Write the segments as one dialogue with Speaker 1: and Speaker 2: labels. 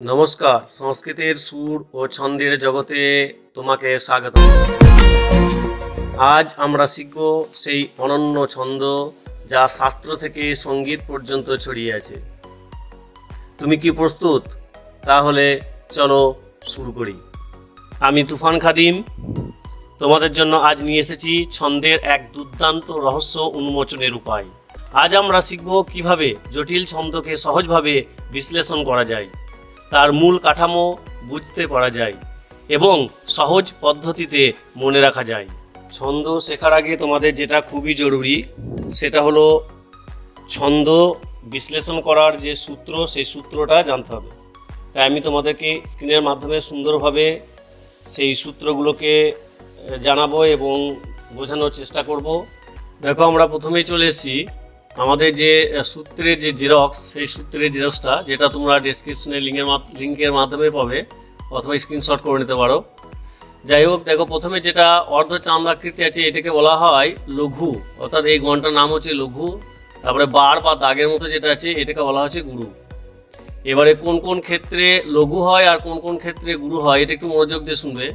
Speaker 1: নমস্কার, সংস্কৃতের সুর ও ছন্দের জগতে তোমাকে স্বাগত। আজ আমরা শিখব সেই অনন্য ছন্দ যা শাস্ত্র থেকে সঙ্গীত পর্যন্ত ছড়িয়ে আছে। তুমি কি প্রস্তুত? তাহলে চলো শুরু করি। আমি তুফান খাদিম তোমাদের জন্য আজ নিয়ে এসেছি ছন্দের এক দুর্দান্ত রহস্য উন্মোচনের উপায়। আজ আমরা শিখব কিভাবে জটিল ছন্দকে সহজভাবে বিশ্লেষণ করা যায়, তার মূল কাঠামো বুঝতে পারা যায় এবং সহজ পদ্ধতিতে মনে রাখা যায়। ছন্দ শেখার আগে তোমাদের যেটা খুবই জরুরি সেটা হলো ছন্দ বিশ্লেষণ করার যে সূত্র, সেই সূত্রটা জানতে হবে। তাই আমি তোমাদেরকে স্ক্রিনের মাধ্যমে সুন্দরভাবে সেই সূত্রগুলোকে জানাবো এবং বোঝানোর চেষ্টা করব। দেখো, আমরা প্রথমেই চলে এসেছি আমাদের যে সূত্রের যে জেরক্স, সেই সূত্রের জেরক্সটা যেটা তোমরা ডেসক্রিপশনে লিঙ্কের মাধ্যমে পাবে অথবা স্ক্রিনশট করে নিতে পারো। যাই হোক, দেখো প্রথমে যেটা অর্ধচান্দ্রাকৃতি আছে এটাকে বলা হয় লঘু, অর্থাৎ এই গণটার নাম হচ্ছে লঘু। তারপরে বার বা দাগের মতো যেটা আছে এটাকে বলা হচ্ছে গুরু। এবারে কোন কোন ক্ষেত্রে লঘু হয় আর কোন কোন ক্ষেত্রে গুরু হয় এটা একটু মনোযোগ দিয়ে শুনবে।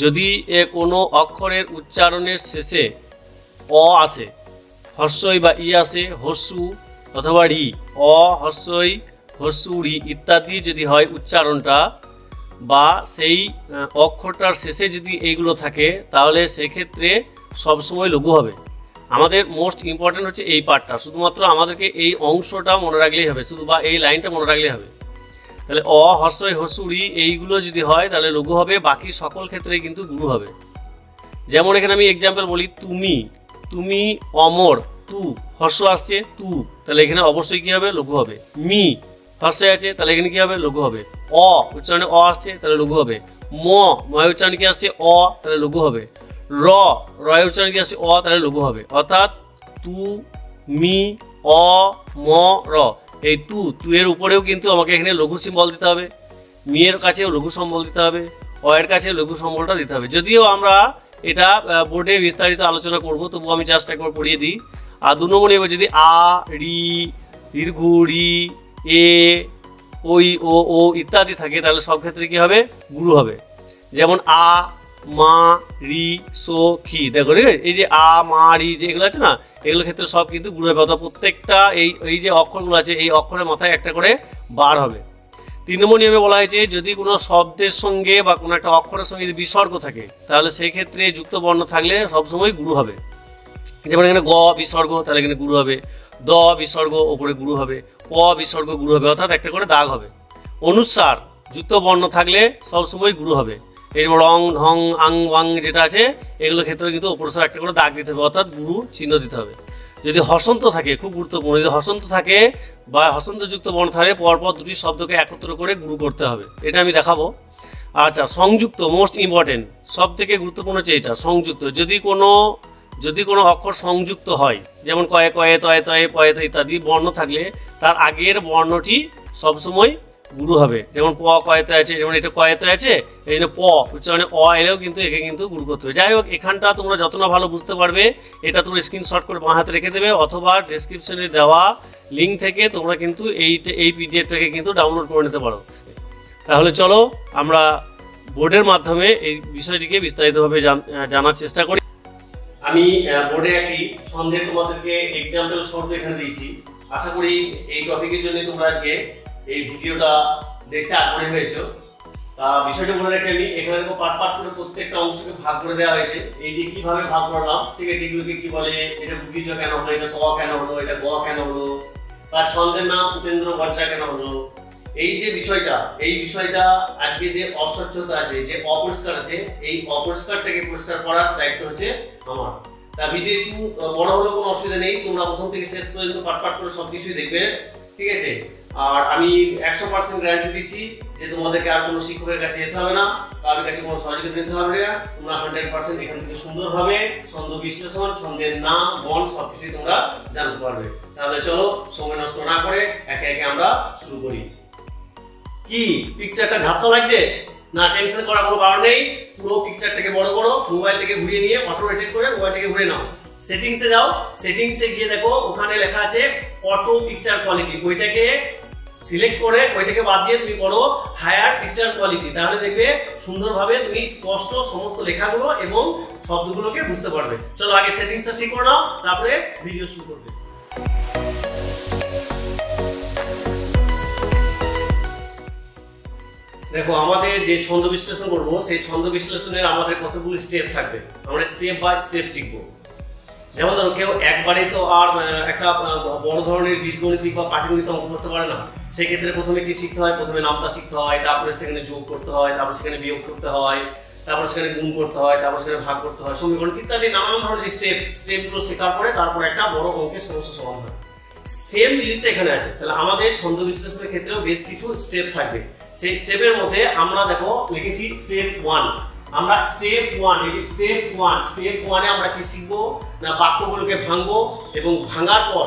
Speaker 1: যদি কোনো অক্ষরের উচ্চারণের শেষে অ আসে, হর্ষই বা ই আসে, হর্ষু অথবা রি, অ হর্ষই হর্ষু রি ইত্যাদি যদি হয় উচ্চারণটা, বা সেই অক্ষরটার শেষে যদি এইগুলো থাকে তাহলে সেক্ষেত্রে সবসময় লঘু হবে। আমাদের মোস্ট ইম্পর্টেন্ট হচ্ছে এই পার্টটা, শুধুমাত্র আমাদেরকে এই অংশটা মনে রাখলেই হবে, শুধু বা এই লাইনটা মনে রাখলেই হবে। তাহলে অ হর্ষই হর্ষু রি এইগুলো যদি হয় তাহলে লঘু হবে, বাকি সকল ক্ষেত্রেই কিন্তু গুরু হবে। যেমন এখানে আমি এক্সাম্পল বলি, তুমি, তুমি অমর, তু হর্ষ আসছে তু, তাহলে এখানে অবশ্যই কি হবে? লঘু হবে। মি হর্ষ আছে, তাহলে এখানে কি হবে? লঘু হবে। অ উচ্চারণে অ আসছে, তাহলে লঘু হবে। ময় উচ্চারণে কি আসছে? অ, তাহলে লঘু হবে। রয় উচ্চারণে কি আসছে? অ, তাহলে লঘু হবে। অর্থাৎ তু, মি, অ, ম, র, এই তু এর উপরেও কিন্তু আমাকে এখানে লঘু সিম্বল দিতে হবে, মি এর কাছেও লঘু সম্বল দিতে হবে, অ এর কাছে লঘু সম্বলটা দিতে হবে। যদিও আমরা এটা বোর্ডে বিস্তারিত আলোচনা করব, তবু আমি জাস্ট একবার পড়িয়ে দিই। আর 2 নম্বরে এবার যদি আ, রি, দীর্ঘ, রি, এ, ওই, ও ইত্যাদি থাকে তাহলে সব ক্ষেত্রে কি হবে? গুরু হবে। যেমন আ, মা, রি, সো, খি, দেখো ঠিক আছে, এই যে আ, মা, রি যে এগুলো আছে না, এগুলোর ক্ষেত্রে সব কিন্তু গুরু হবে। অর্থাৎ প্রত্যেকটা এই যে অক্ষরগুলো আছে এই অক্ষরের মাথায় একটা করে বার হবে। 3 নম্বর নিয়মে বলা হয়েছে যদি কোনো শব্দের সঙ্গে বা কোনো একটা অক্ষরের সঙ্গে যদি বিসর্গ থাকে তাহলে সেই ক্ষেত্রে যুক্ত বর্ণ থাকলে সবসময় গুরু হবে। যেমন এখানে গ বিসর্গ, তাহলে এখানে গুরু হবে। দ বিসর্গ, ওপরে গুরু হবে। প বিসর্গ, গুরু হবে, অর্থাৎ একটা করে দাগ হবে। অনুস্বার যুক্ত বর্ণ থাকলে সবসময় গুরু হবে। এই যেমন রং, ঢং, আং, ওয়াং যেটা আছে এগুলোর ক্ষেত্রে কিন্তু ওপরস্বর একটা করে দাগ দিতে হবে, অর্থাৎ গুরু চিহ্ন দিতে হবে। যদি হসন্ত থাকে, খুব গুরুত্বপূর্ণ, যদি হসন্ত থাকে বা হসন্তযুক্ত বর্ণ থাকে পরপর দুটি শব্দকে একত্র করে গুরু করতে হবে, এটা আমি দেখাবো। আচ্ছা, সংযুক্ত মোস্ট ইম্পর্টেন্ট, সব থেকে গুরুত্বপূর্ণ হচ্ছে এটা সংযুক্ত। যদি কোনো অক্ষর সংযুক্ত হয়, যেমন কয়ে কয়ে, তয়ে তয়ে, পয়ে তয়ে ইত্যাদি বর্ণ থাকলে তার আগের বর্ণটি সবসময় গুরু হবে। যেমন প কয়েতে আছে, যেমন এটা কয়েতে আছে, এই জন্য প উচ্চারণে অ এলেও কিন্তু একে কিন্তু গুরু করতে হবে। যাই হোক, এখানটা তোমরা যত না ভালো বুঝতে পারবে এটা তোমরা স্ক্রিনশট করে বাঁ হাতে রেখে দেবে, অথবা ডেসক্রিপশনে দেওয়া লিঙ্ক থেকে তোমরা কিন্তু এই পিডিএফটাকে কিন্তু ডাউনলোড করে নিতে পারো। তাহলে চলো আমরা বোর্ডের মাধ্যমে এই বিষয়টিকে বিস্তারিতভাবে জানার চেষ্টা করি। আমি বোর্ডে একটি ছন্দের তোমাদেরকে এক্সাম্পল শর্ট এখানে দিয়েছি। আশা করি এই টপিকের জন্য তোমরা আজকে এই ভিডিওটা দেখতে আগ্রহী হয়েছো। তা বিষয়টা বলে রাখি, আমি এখানে দেখো পার্ট পার্ট করে প্রত্যেকটা অংশকে ভাগ করে দেওয়া হয়েছে। এই যে কিভাবে ভাগ করলাম, ঠিক আছে, এগুলোকে কি বলে, এটা বুকিজ কেন হলো, এটা ত কেন হলো, এটা গ কেন হলো, বা ছন্দের নাম উপেন্দ্র গর্জা কেন হলো, এই যে বিষয়টা, এই বিষয়টা আজকে যে অস্বচ্ছতা আছে, যে অপরিষ্কার আছে, এই অপরিষ্কারটাকে পরিষ্কার করার দায়িত্ব হচ্ছে আমার। তা ভিডিও একটু বড় হলেও কোনো অসুবিধা নেই, তোমরা প্রথম থেকে শেষ পর্যন্ত পার্ট পার্ট করে সবকিছুই দেখবে, ঠিক আছে। আর আমি 100% গ্যারান্টি দিচ্ছি যে তোমাদেরকে আর কোনো শিক্ষকের কাছে যেতে হবে না, কারোর কাছে কোনো সহযোগিতা নিতে হবে না। তোমরা 100% এখান থেকে সুন্দরভাবে ছন্দ বিশ্লেষণ, ছন্দের নাম, বর্ণ সবকিছুই তোমরা জানতে পারবে। তাহলে চলো সময় নষ্ট না করে একে একে আমরা শুরু করি। কি পিকচারটা ঝাপসা লাগছে? না, টেনশন করার কোনো কারণ নেই। পুরো পিকচারটাকে বড় করো, মোবাইলটাকে ঘুরিয়ে নিয়ে অটো রোটেট করে মোবাইলটাকে ঘুরে নাও। সেটিংসে যাও, সেটিংসে গিয়ে দেখো ওখানে লেখা আছে অটো পিকচার কোয়ালিটি, ওইটাকে সিলেক্ট করে ওইটাকে বাদ দিয়ে তুমি করো হায়ার পিকচার কোয়ালিটি, তাহলে দেখবে সুন্দরভাবে তুমি স্পষ্ট সমস্ত লেখাগুলো এবং শব্দগুলোকে বুঝতে পারবে। চলো আগে সেটিংসটা ঠিক করে নাও, তারপরে ভিডিও শুরু করবে। দেখো আমাদের যে ছন্দ বিশ্লেষণ করব সেই ছন্দ বিশ্লেষণের আমাদের কতগুলো স্টেপ থাকবে, আমরা স্টেপ বাই স্টেপ শিখবো। যেমন ধরো কেউ একবারে তো আর একটা বড় ধরনের বীজগণিতিক বা পাটিগণিত অঙ্ক করতে পারে না, সেই ক্ষেত্রে প্রথমে কি শিখতে হয়, প্রথমে নামতা শিখতে হয়, তারপরে সেখানে যোগ করতে হয়, তারপর সেখানে বিয়োগ করতে হয়, তারপর সেখানে গুণ করতে হয়, তারপর সেখানে ভাগ করতে হয়, সমীকরণ ইত্যাদি নানান ধরনের স্টেপগুলো শেখার পরে তারপরে একটা বড় অঙ্কের সমস্যা সমাধান হয়। সেম জিনিসটা এখানে আছে, তাহলে আমাদের ছন্দ বিশ্লেষণের ক্ষেত্রেও বেশ কিছু স্টেপ থাকবে। সেই স্টেপের মধ্যে আমরা দেখো লিখেছি স্টেপ 1। আমরা স্টেপ 1 আমরা কি শিখবো না, বাক্যগুলোকে ভাঙবো এবং ভাঙার পর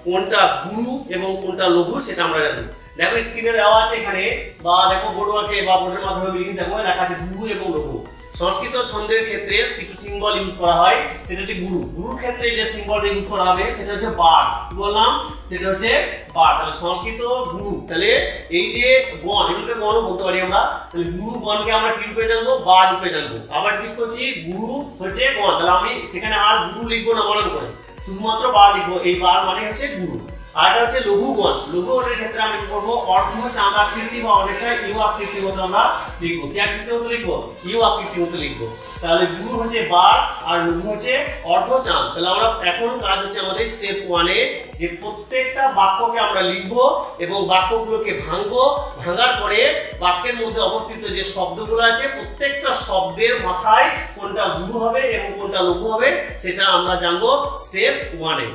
Speaker 1: কোনটা গুরু এবং কোনটা লঘু সেটা আমরা জানবো। দেখো স্ক্রিনে দেওয়া আছে এখানে, বা দেখো বোর্ডওয়ার্কে বা বোর্ডের মাধ্যমে লিখে দেখো লেখা আছে গুরু এবং লঘু। সংস্কৃত ছন্দের ক্ষেত্রে কিছু সিম্বল ইউজ করা হয়, সেটা হচ্ছে গুরু। গুরুর ক্ষেত্রে যে সিম্বলটা ইউজ করা হবে সেটা হচ্ছে বার। কি বললাম, সেটা হচ্ছে বার। তাহলে সংস্কৃত গুরু, তাহলে এই যে গণ, এগুলোকে গণও বলতে পারি আমরা। তাহলে গুরু গণকে আমরা কি রূপে জানবো, বার রূপে জানবো। আবার কি করছি, গুরু হচ্ছে গণ, তাহলে আমি সেখানে আর গুরু লিখবো না বানান করে, শুধুমাত্র বার লিখবো। এই বার মানে হচ্ছে গুরু। আর এটা হচ্ছে লঘুগণ। লঘুগণের ক্ষেত্রে আমি কি করবো, অর্ধ চাঁদ আকৃতি বা অনেকটা ইউ আকৃতির মতো আমরা লিখবো। কি আকৃতির মতো লিখবো, ইউ আকৃতির মতো লিখবো। তাহলে গুরু হচ্ছে বার আর লঘু হচ্ছে অর্ধ চাঁদ। তাহলে আমরা এখন কাজ হচ্ছে আমাদের স্টেপ 1-এ যে প্রত্যেকটা বাক্যকে আমরা লিখবো এবং বাক্যগুলোকে ভাঙবো। ভাঙার পরে বাক্যের মধ্যে অবস্থিত যে শব্দগুলো আছে প্রত্যেকটা শব্দের মাথায় কোনটা গুরু হবে এবং কোনটা লঘু হবে সেটা আমরা জানবো স্টেপ 1-এ।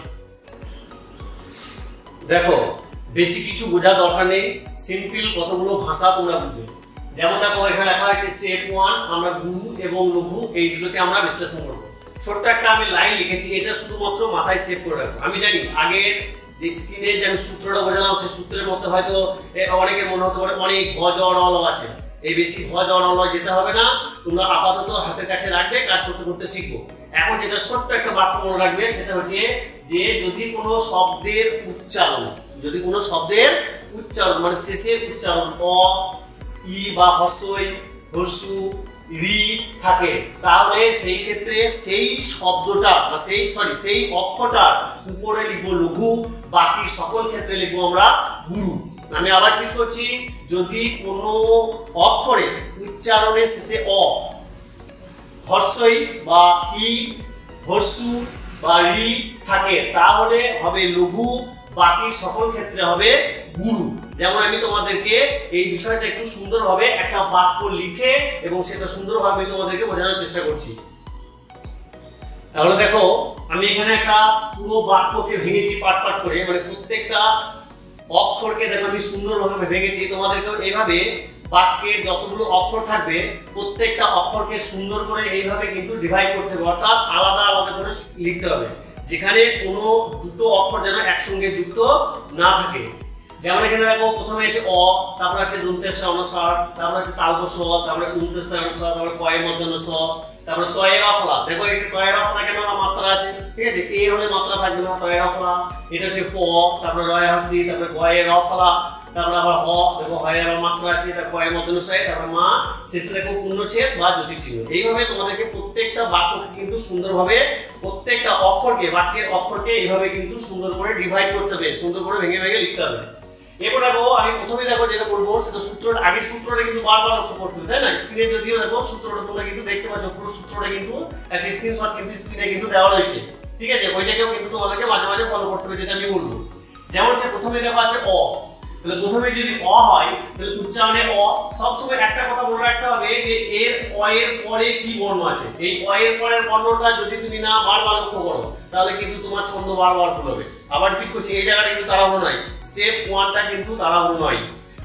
Speaker 1: দেখো বেশি কিছু বোঝার দরকার নেই, সিম্পল কতগুলো ভাষা তোমরা বুঝবে। যেমন দেখো এখানে লেখা আছে স্টেপ 1, আমরা গুরু এবং লঘু এই দুটোকে আমরা বিশ্লেষণ করবো। ছোট্ট একটা আমি লাইন লিখেছি, এটা শুধুমাত্র মাথায় সেভ করে রাখবো। আমি জানি আগের যে স্ক্রিনে যে আমি সূত্রটা বোঝালাম সেই সূত্রের মধ্যে হয়তো অনেকের মনে হতে পারে অনেক ঘ জ র ল আছে, এই বেশি ঘ জ র ল যেতে হবে না, তোমরা আপাতত হাতের কাছে রাখবে, কাজ করতে করতে শিখবো। এখন যেটা ছোট্ট একটা বাক্য মনে রাখবে সেটা হচ্ছে যে যদি কোনো শব্দের উচ্চারণ, মানে শেষের উচ্চারণ অ, ই বা হর্ষই, হর্ষু, রি থাকে, তাহলে সেই ক্ষেত্রে সেই শব্দটা বা সেই অক্ষরটার উপরে লিখবো লঘু, বাকি সকল ক্ষেত্রে লিখবো আমরা গুরু। আমি আবার রিপিট করছি, যদি কোনো অক্ষরে উচ্চারণের শেষে অ, হর্ষই বা ই, হর্ষু বা রি থাকে তাহলে হবে লঘু, বাকি সকল ক্ষেত্রে হবে গুরু। যেমন আমি তোমাদেরকে এই বিষয়টা একটু সুন্দরভাবে একটা বাক্য লিখে এবং সেটা সুন্দরভাবে তোমাদেরকে বোঝানোর চেষ্টা করছি। তাহলে দেখো আমি এখানে একটা পুরো বাক্যকে ভেঙেছি পাট করে, মানে প্রত্যেকটা অক্ষরকে দেখো আমি সুন্দরভাবে ভেঙেছি। তোমাদেরকেও এইভাবে বাক্যের যতগুলো অক্ষর থাকবে প্রত্যেকটা অক্ষরকে সুন্দর করে এইভাবে কিন্তু ডিভাইড করতে হবে, অর্থাৎ আলাদা আলাদা করে লিখতে হবে, যেখানে কোনো দুটো অক্ষর যেন একসঙ্গে যুক্ত না থাকে। যেমন এখানে দেখো প্রথমে আছে অ, তারপরে আছে দন্তের অনুসার, তারপরে আছে তালব স, তারপরে উন্তের অনুসার, তারপরে কয়ের মধ্যে স, তারপরে তয়ের অফলা। দেখো এই তয়ের অফলা কেন মাত্রা আছে, ঠিক আছে, এ হলে মাত্রা থাকবে না, তয়ের অফলা। এটা হচ্ছে প, তারপরে রয় হাসি, তারপরে গয়ের অফলা, তারপরে আবার হ, দেখো হয়ের মাত্রা আছে, তারপর কয়ের মধ্যে অনুসারে, তারপরে মা, শেষে দেখো পূর্ণচ্ছেদ বা জ্যোতি চিহ্ন। এইভাবে তোমাদেরকে প্রত্যেকটা বাক্যকে কিন্তু সুন্দরভাবে প্রত্যেকটা অক্ষরকে, বাক্যের অক্ষরকে এইভাবে কিন্তু সুন্দর করে ডিভাইড করতে হবে, সুন্দর করে ভেঙে ভেঙে লিখতে হবে। এরপর দেখো আমি প্রথমে দেখো যেটা করবো সেটা সূত্রটা, আগের সূত্রটা কিন্তু বারবার লক্ষ্য করতে হবে, তাই না? স্ক্রিনে যদিও দেখো সূত্রটা তোমরা কিন্তু দেখতে পাচ্ছ, পুরো সূত্রটা কিন্তু একটা স্ক্রিনশট কিন্তু স্ক্রিনে কিন্তু দেওয়া রয়েছে, ঠিক আছে? ওইটাকেও কিন্তু তোমাদেরকে মাঝে মাঝে ফলো করতে হবে, যেটা আমি বলবো। যেমন হচ্ছে প্রথমে দেখো আছে অ, তাহলে প্রথমে যদি অ হয় তাহলে উচ্চারণে অ, সবসময় একটা কথা মনে রাখতে হবে যে এর অ এর পরে কি বর্ণ আছে। এই অ এর পরের বর্ণটা যদি তুমি না বারবার লক্ষ্য করো তাহলে কিন্তু তোমার ছন্দ বারবার ভুল হবে। আবার রিপিট করছি, এই জায়গাটা কিন্তু তাড়াহুড়ো নয়, স্টেপ 1টা কিন্তু তাড়াহুড়ো নয়।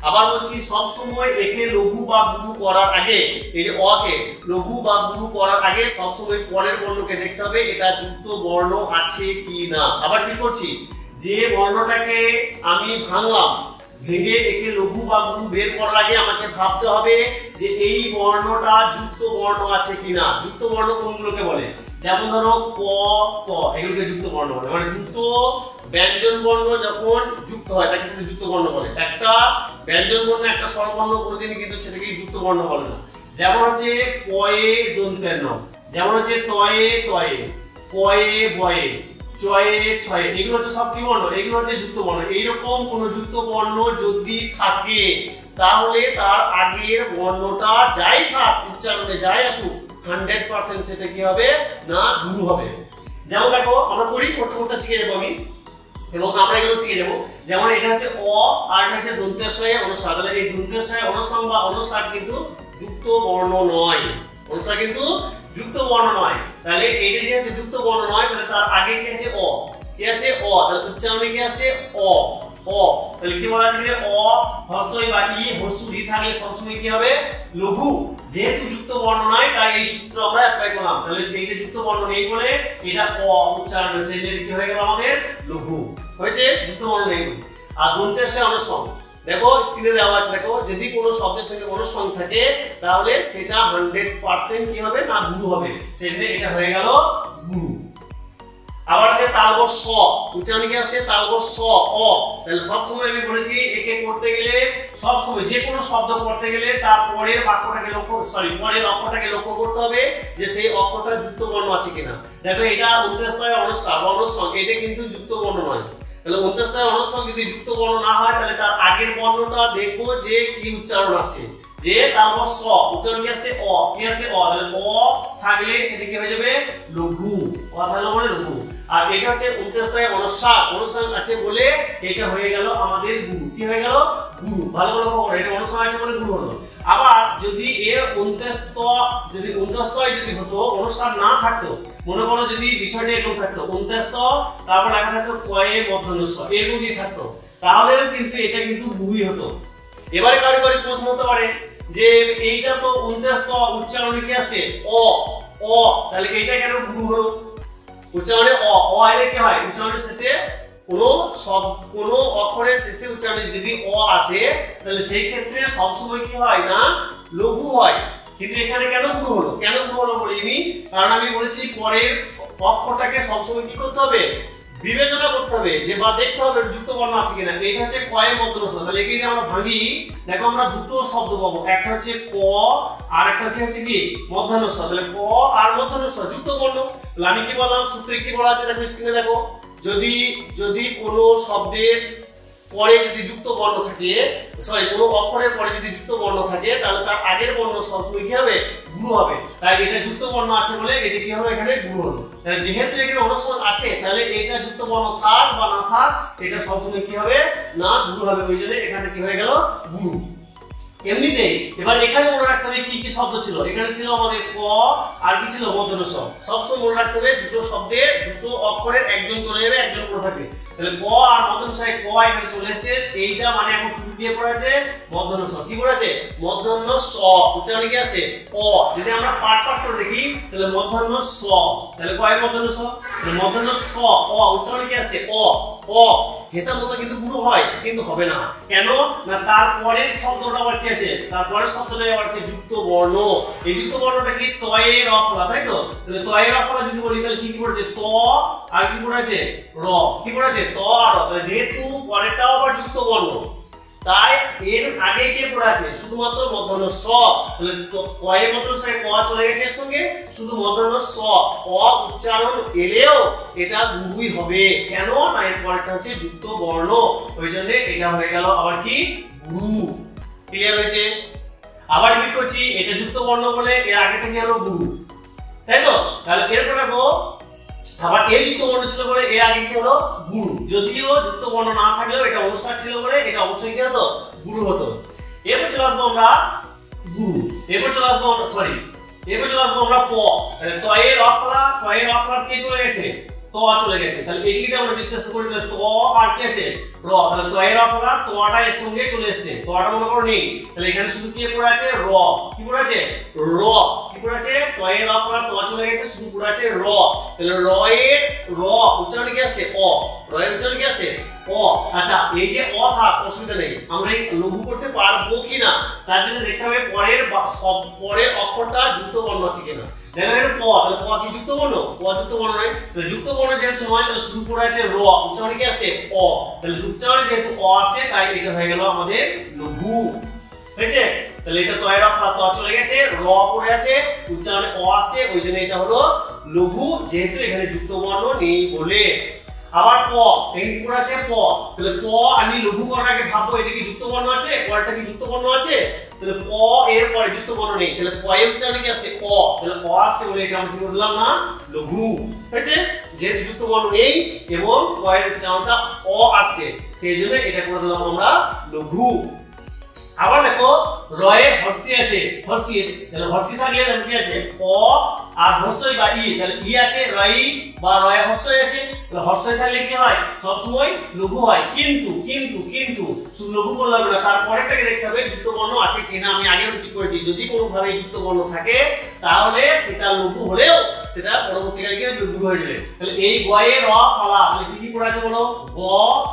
Speaker 1: আবার বলছি সবসময় একে লঘু বা গুরু করার আগে, এই যে অ কে লঘু বা গুরু করার আগে সবসময় পরের বর্ণকে দেখতে হবে এটা যুক্ত বর্ণ আছে কি না। আবার রিপিট করছি, যে বর্ণটাকে আমি ভাঙলাম, ভেঙে একে লঘু বা গুরু বের করার আগে আমাকে ভাবতে হবে যে এই বর্ণটা যুক্ত বর্ণ আছে কিনা। যুক্ত বর্ণ কোনগুলোকে বলে? যেমন ধরো ক, ক, এগুলোকে যুক্ত বর্ণ বলে, মানে দুটো ব্যঞ্জন বর্ণ যখন যুক্ত হয় তাকে সেটা যুক্ত বর্ণ বলে। একটা ব্যঞ্জন বর্ণ একটা স্বরবর্ণ কোনোদিনই কিন্তু সেটাকে যুক্ত বর্ণ বলে না। যেমন হচ্ছে পয়ে দন্তের ন, যেমন হচ্ছে তয়ে তয়ে, কয়ে বয়ে, চয়ে ছয়ে, এগুলো হচ্ছে সব কি বর্ণ? এগুলো হচ্ছে যুক্ত বর্ণ। এইরকম কোন যুক্ত বর্ণ যদি থাকে তাহলে তার আগের বর্ণটা যাই থাক উচ্চারণে যাই আসুক 100% সেটা কি হবে না গুরু হবে। যেমন দেখো আমরা করি করতে করতে শিখে যাবো আমি, এবং আমরা এগুলো শিখে যাবো। যেমন এটা হচ্ছে অ আর এটা হচ্ছে দন্তেশ্বয়ে অনুস্বার। তাহলে এই দন্তেশ্বয়ে অনুস্বার বা অনুস্বার কিন্তু যুক্ত বর্ণ নয়, অনুস্বার কিন্তু যুক্ত বর্ণ নয়। তাহলে এটা যেহেতু যুক্ত বর্ণ নয় তাহলে তার আগে কি আছে অ, কি আছে অ, তাহলে উচ্চারণে কি আছে অ, অ, তাহলে কি বলা যাবে অ হ্রস্বই বা ই হ্রস্ব ই থাকলে সবসময় কি হবে লঘু। যেহেতু যুক্ত বর্ণ নয় তাই এই সূত্র আমরা অ্যাপ্লাই করলাম। তাহলে এইটা যুক্ত বর্ণ নেই বলে এটা অ উচ্চারণ হয়েছে, এটা কি হয়ে গেল আমাদের লঘু হয়েছে, যুক্ত বর্ণ নেই। আর দন্তের সঙ্গে অনুসং, দেখো স্ক্রিনে দেওয়া আছে, দেখো যদি কোনো শব্দের সঙ্গে অনুসং থাকে তাহলে সেটা 100% কি হবে না গুরু হবে, সেজন্য এটা হয়ে গেল গুরু। আবার আছে তালব স, উচ্চারণ কি আছে তালব স অ। তাহলে সব সময় আমি বলেছি একে করতে গেলে সব সময় যে কোনো শব্দ করতে গেলে তার পরের বাক্যটাকে পরের অক্ষরটাকে লক্ষ্য করতে হবে যে সেই অক্ষরটা যুক্ত বর্ণ আছে কিনা। দেখো এটা অন্ত্যেশ্বয় অনুস্বার বা অনুসং, এটা কিন্তু যুক্ত বর্ণ নয়। তাহলে অন্ত্যেশ্বয় অনুসং যদি যুক্ত বর্ণ না হয় তাহলে তার আগের বর্ণটা দেখবো যে কি উচ্চারণ আসছে, যে তালব স উচ্চারণ কি আসছে অ, কি আসছে অ, তাহলে অ থাকলে সেটা কি হয়ে যাবে লঘু, অ থাকলে বলে লঘু। আর এটা হচ্ছে অন্ত্যেশ্বয় অনুস্বার, অনুস্বার আছে বলে এটা হয়ে গেল আমাদের গুরু, কি হয়ে গেল গুরু। ভালো করে লক্ষ্য করো, এটা অনুস্বার আছে বলে গুরু হলো। আবার যদি এর অন্ত্যেশ্বয় যদি হতো অনুস্বার না থাকতো, মনে করো যদি বিষয়টা এরকম থাকতো অন্ত্যেস্ত তারপর লেখা থাকতো কয়ে মধ্যনস্ব এরকম যদি থাকতো তাহলেও কিন্তু এটা কিন্তু গুরুই হতো। এবারে কারো কারো প্রশ্ন হতে পারে যে এইটা তো অন্ত্যেস্ত উচ্চারণে কি আসছে অ, অ, তাহলে এইটা কেন গুরু হলো? উচ্চারণে অ, অ এলে কি হয় উচ্চারণের শেষে কোনো অক্ষরের শেষে উচ্চারণে যদি অ আসে তাহলে সেই ক্ষেত্রে সব সময় কি হয় না লঘু হয়। কিন্তু এখানে কেন গুরু হলো? কেন গুরু হলো বলিনি, কারণ আমি বলেছি পরের অক্ষরটাকে সবসময় কি করতে হবে বিবেচনা করতে হবে, যে বা দেখতে হবে যুক্ত বর্ণ আছে কিনা। এটা হচ্ছে কয়ে মধ্যনস্ব, তাহলে একে যদি আমরা ভাঙি দেখো আমরা দুটো শব্দ পাবো, একটা হচ্ছে ক আর একটা কি হচ্ছে কি মধ্যনস্ব। তাহলে ক আর মধ্যনস্ব যুক্ত বর্ণ। তাহলে আমি কি বললাম সূত্রে কি বলা আছে দেখো স্ক্রিনে দেখো, যদি কোনো শব্দের পরে যদি যুক্ত বর্ণ থাকে, কোনো অক্ষরের পরে যদি যুক্ত বর্ণ থাকে তাহলে তার আগের বর্ণ সবসময় কি হবে গুরু হবে। তাই এটা যুক্ত বর্ণ আছে বলে এটা কি হলো এখানে গুরু হলো। তাহলে যেহেতু এখানে অনুস্বার আছে তাহলে এটা যুক্ত বর্ণ থাক বা না থাক এটা সবসময় কি হবে না গুরু হবে, ওই জন্য এখানে কি হয়ে গেল গুরু। এমনিতেই এবার এখানে মনে রাখতে হবে কি কি শব্দ ছিল, এখানে ছিল আমাদের ক আর কি ছিল মধ্যনস্ব। সবসময় মনে রাখতে হবে দুটো শব্দের দুটো অক্ষরের একজন চলে যাবে একজন পড়ে থাকবে। তাহলে ক আর মধ্যনস্বয় ক এখানে চলে এসেছে, এইটা মানে এখন শুরু দিয়ে পড়েছে মধ্যনস্ব, কি পড়েছে মধ্যনস্ব, উচ্চারণ কি আছে অ। যদি আমরা পাঠ করে দেখি তাহলে মধ্যনস্ব, তাহলে ক এর মধ্যনস্ব, তাহলে মধ্যনস্ব অ, উচ্চারণ কি আছে অ, অ হিসাব মতো কিন্তু গুরু হয় কিন্তু হবে না। কেন না তারপরের শব্দটা আবার কি আছে, তারপরের শব্দটা আবার আছে যুক্ত বর্ণ। এই যুক্ত বর্ণটা কি তয়ের অফলা, তাই তো? তাহলে তয়ের অফলা যদি বলি তাহলে কি পড়েছে ত আর কি পড়েছে র, কি পড়েছে ত আর র। যেহেতু পরেরটাও আবার যুক্ত বর্ণ তাই এর আগে কে পড়ে আছে শুধুমাত্র মধ্যনস্ব। তাহলে কয়ে মধ্যনস্বয়ে ক চলে গেছে এর সঙ্গে, শুধু মধ্যনস্ব অ উচ্চারণ এলেও এটা গুরুই হবে। কেন না এর পরেরটা হচ্ছে যুক্ত বর্ণ, ওই জন্য এটা হয়ে গেল আবার কি গুরু। ক্লিয়ার হয়েছে? আবার রিপিট করছি, এটা যুক্ত বর্ণ বলে এর আগেটা কি হলো গুরু, তাই তো? তাহলে এরপর দেখো আবার এই যুক্ত বর্ণ ছিল বলে এর আগে কি হলো গুরু, যদিও যুক্ত বর্ণ না থাকলেও এটা অনুস্বার ছিল বলে এটা অবশ্যই কি হতো গুরু হতো। এরপর চলে আসবো আমরা গুরু, এরপর চলে আসবো আমরা প। তাহলে তয়ের অফলা কে চলে গেছে ত চলে গেছে, তাহলে এদিকে আমরা বিশ্লেষণ করি তাহলে ত আর কি আছে র। তাহলে তয়ের অফলা তটা এর সঙ্গে চলে এসেছে, তটা মনে করো নেই, তাহলে এখানে শুধু কি পড়ে আছে র, কি পড়ে আছে র, কি পড়ে আছে তয়ের অফলা ত চলে গেছে শুধু পড়ে আছে র। তাহলে র এর র উচ্চারণ কি আসছে অ, রয়ের উচ্চারণ কি আছে অ। আচ্ছা এই যে অ থাক অসুবিধা নেই, আমরা এই লঘু করতে পারবো কিনা তার জন্য দেখতে হবে পরের অক্ষরটা যুক্ত বর্ণ আছে কিনা। দেখো এটা প, তাহলে প কি যুক্ত বর্ণ? প যুক্ত বর্ণ নয়, তাহলে যুক্ত বর্ণ যেহেতু নয় তাহলে শুরু করে আছে র, উচ্চারণ কি আছে অ, তাহলে উচ্চারণ যেহেতু অ আছে তাই এটা হয়ে গেল আমাদের লঘু। হয়েছে? তাহলে এটা তয়ের অক্ষর ত চলে গেছে, র পড়ে আছে, উচ্চারণে অ আছে, ওই জন্য এটা হলো লঘু, যেহেতু এখানে যুক্ত বর্ণ নেই বলে। আবার প, এখানে কি পড়ে আছে প, তাহলে প আমি লঘু করার আগে ভাববো এটা কি যুক্ত বর্ণ আছে, পরেরটা কি যুক্ত বর্ণ আছে, তাহলে প এর পরে যুক্ত বর্ণ নেই, তাহলে প এর উচ্চারণ কি আসছে অ, তাহলে অ আসছে বলে এটা আমরা কি বললাম না লঘু। হয়েছে? যেহেতু যুক্ত বর্ণ নেই এবং প এর উচ্চারণটা অ আসছে সেই জন্য এটা করে দিলাম আমরা লঘু। আবার দেখো রয়ে হর্ষি আছে, হর্ষি, তাহলে হর্ষি থাকলে কি আছে অ আর হর্ষই বা ই, তাহলে ই আছে রই বা রয়ে হর্ষই আছে, তাহলে হর্ষই থাকলে কি হয় সব সময় লঘু হয়। কিন্তু কিন্তু কিন্তু শুধু লঘু করলাম না, তারপরেরটাকে দেখতে হবে যুক্ত বর্ণ আছে কিনা। আমি আগেও রিপিট করেছি যদি কোনো ভাবে যুক্ত বর্ণ থাকে তাহলে সেটা লঘু হলেও সেটা পরবর্তীকালে গিয়ে লঘু হয়ে যাবে। তাহলে এই গয়ে র ফলা, তাহলে কি কি পড়ে আছে বলো, গ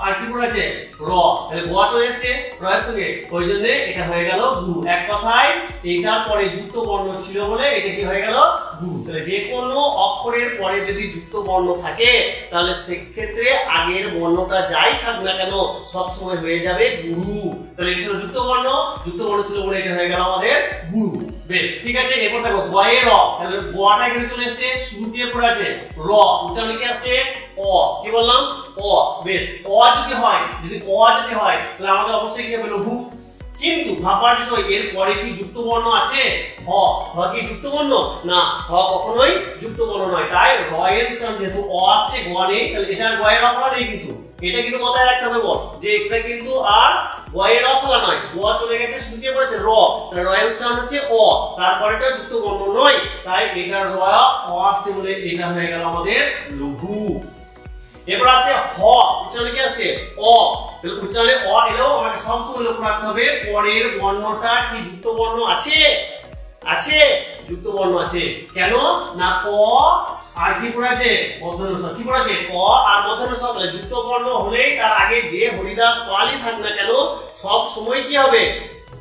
Speaker 1: আর কি পড়ে আছে র, তাহলে গ চলে এসেছে রয়ের সঙ্গে, ওই জন্য এটা হয়ে গেল গুরু। এক কথায় এটার পরে যুক্ত বর্ণ ছিল বলে এটা কি হয়ে গেল গুরু। তাহলে যে কোনো অক্ষরের পরে যদি যুক্ত বর্ণ থাকে তাহলে সেক্ষেত্রে আগের বর্ণটা যাই থাক না কেন সব সময় হয়ে যাবে গুরু। তাহলে এটা ছিল যুক্ত বর্ণ, যুক্ত বর্ণ ছিল বলে এটা হয়ে গেল আমাদের গুরু। বেশ ঠিক আছে, এরপর দেখো গয়ে র, তাহলে গটা এখানে চলে এসেছে, শুরু দিয়ে পড়ে আছে র, উচ্চারণ কি আসছে অ, কি বললাম অ। বেশ, অ যদি হয়, যদি অ যদি হয় তাহলে আমাদের অবশ্যই কি হবে লঘু। কিন্তু ভাবার বিষয় এর পরে কি যুক্ত বর্ণ আছে হ, হ কি যুক্ত বর্ণ না, হ কখনোই যুক্ত বর্ণ নয়, তাই র এর উচ্চারণ যেহেতু অ আসছে গ নেই, তাহলে এটার গ এর অফলা নেই, কিন্তু এটা কিন্তু মাথায় রাখতে হবে বস যে এটা কিন্তু আর গ এর অফলা নয়, গ চলে গেছে শুনতে পড়েছে র, তাহলে র এর উচ্চারণ হচ্ছে অ, তারপরেটা যুক্ত বর্ণ নয়, তাই এটার র অ আসছে বলে এটা হয়ে গেল আমাদের লঘু। এবার আছে হ, উচ্চারণে কি আসছে অ, তাহলে উচ্চারণে অ এলেও আমাকে সবসময় লক্ষ্য রাখতে হবে পরের বর্ণটা কি যুক্ত বর্ণ আছে, আছে যুক্ত বর্ণ আছে। কেন না ক আর কি পড়ে আছে মধ্যাহ্ন স, কি পড়ে আছে ক আর মধ্যাহ্ন স, তাহলে যুক্ত বর্ণ হলেই তার আগে যে হরিদাস পালই থাক না কেন সব সময় কি হবে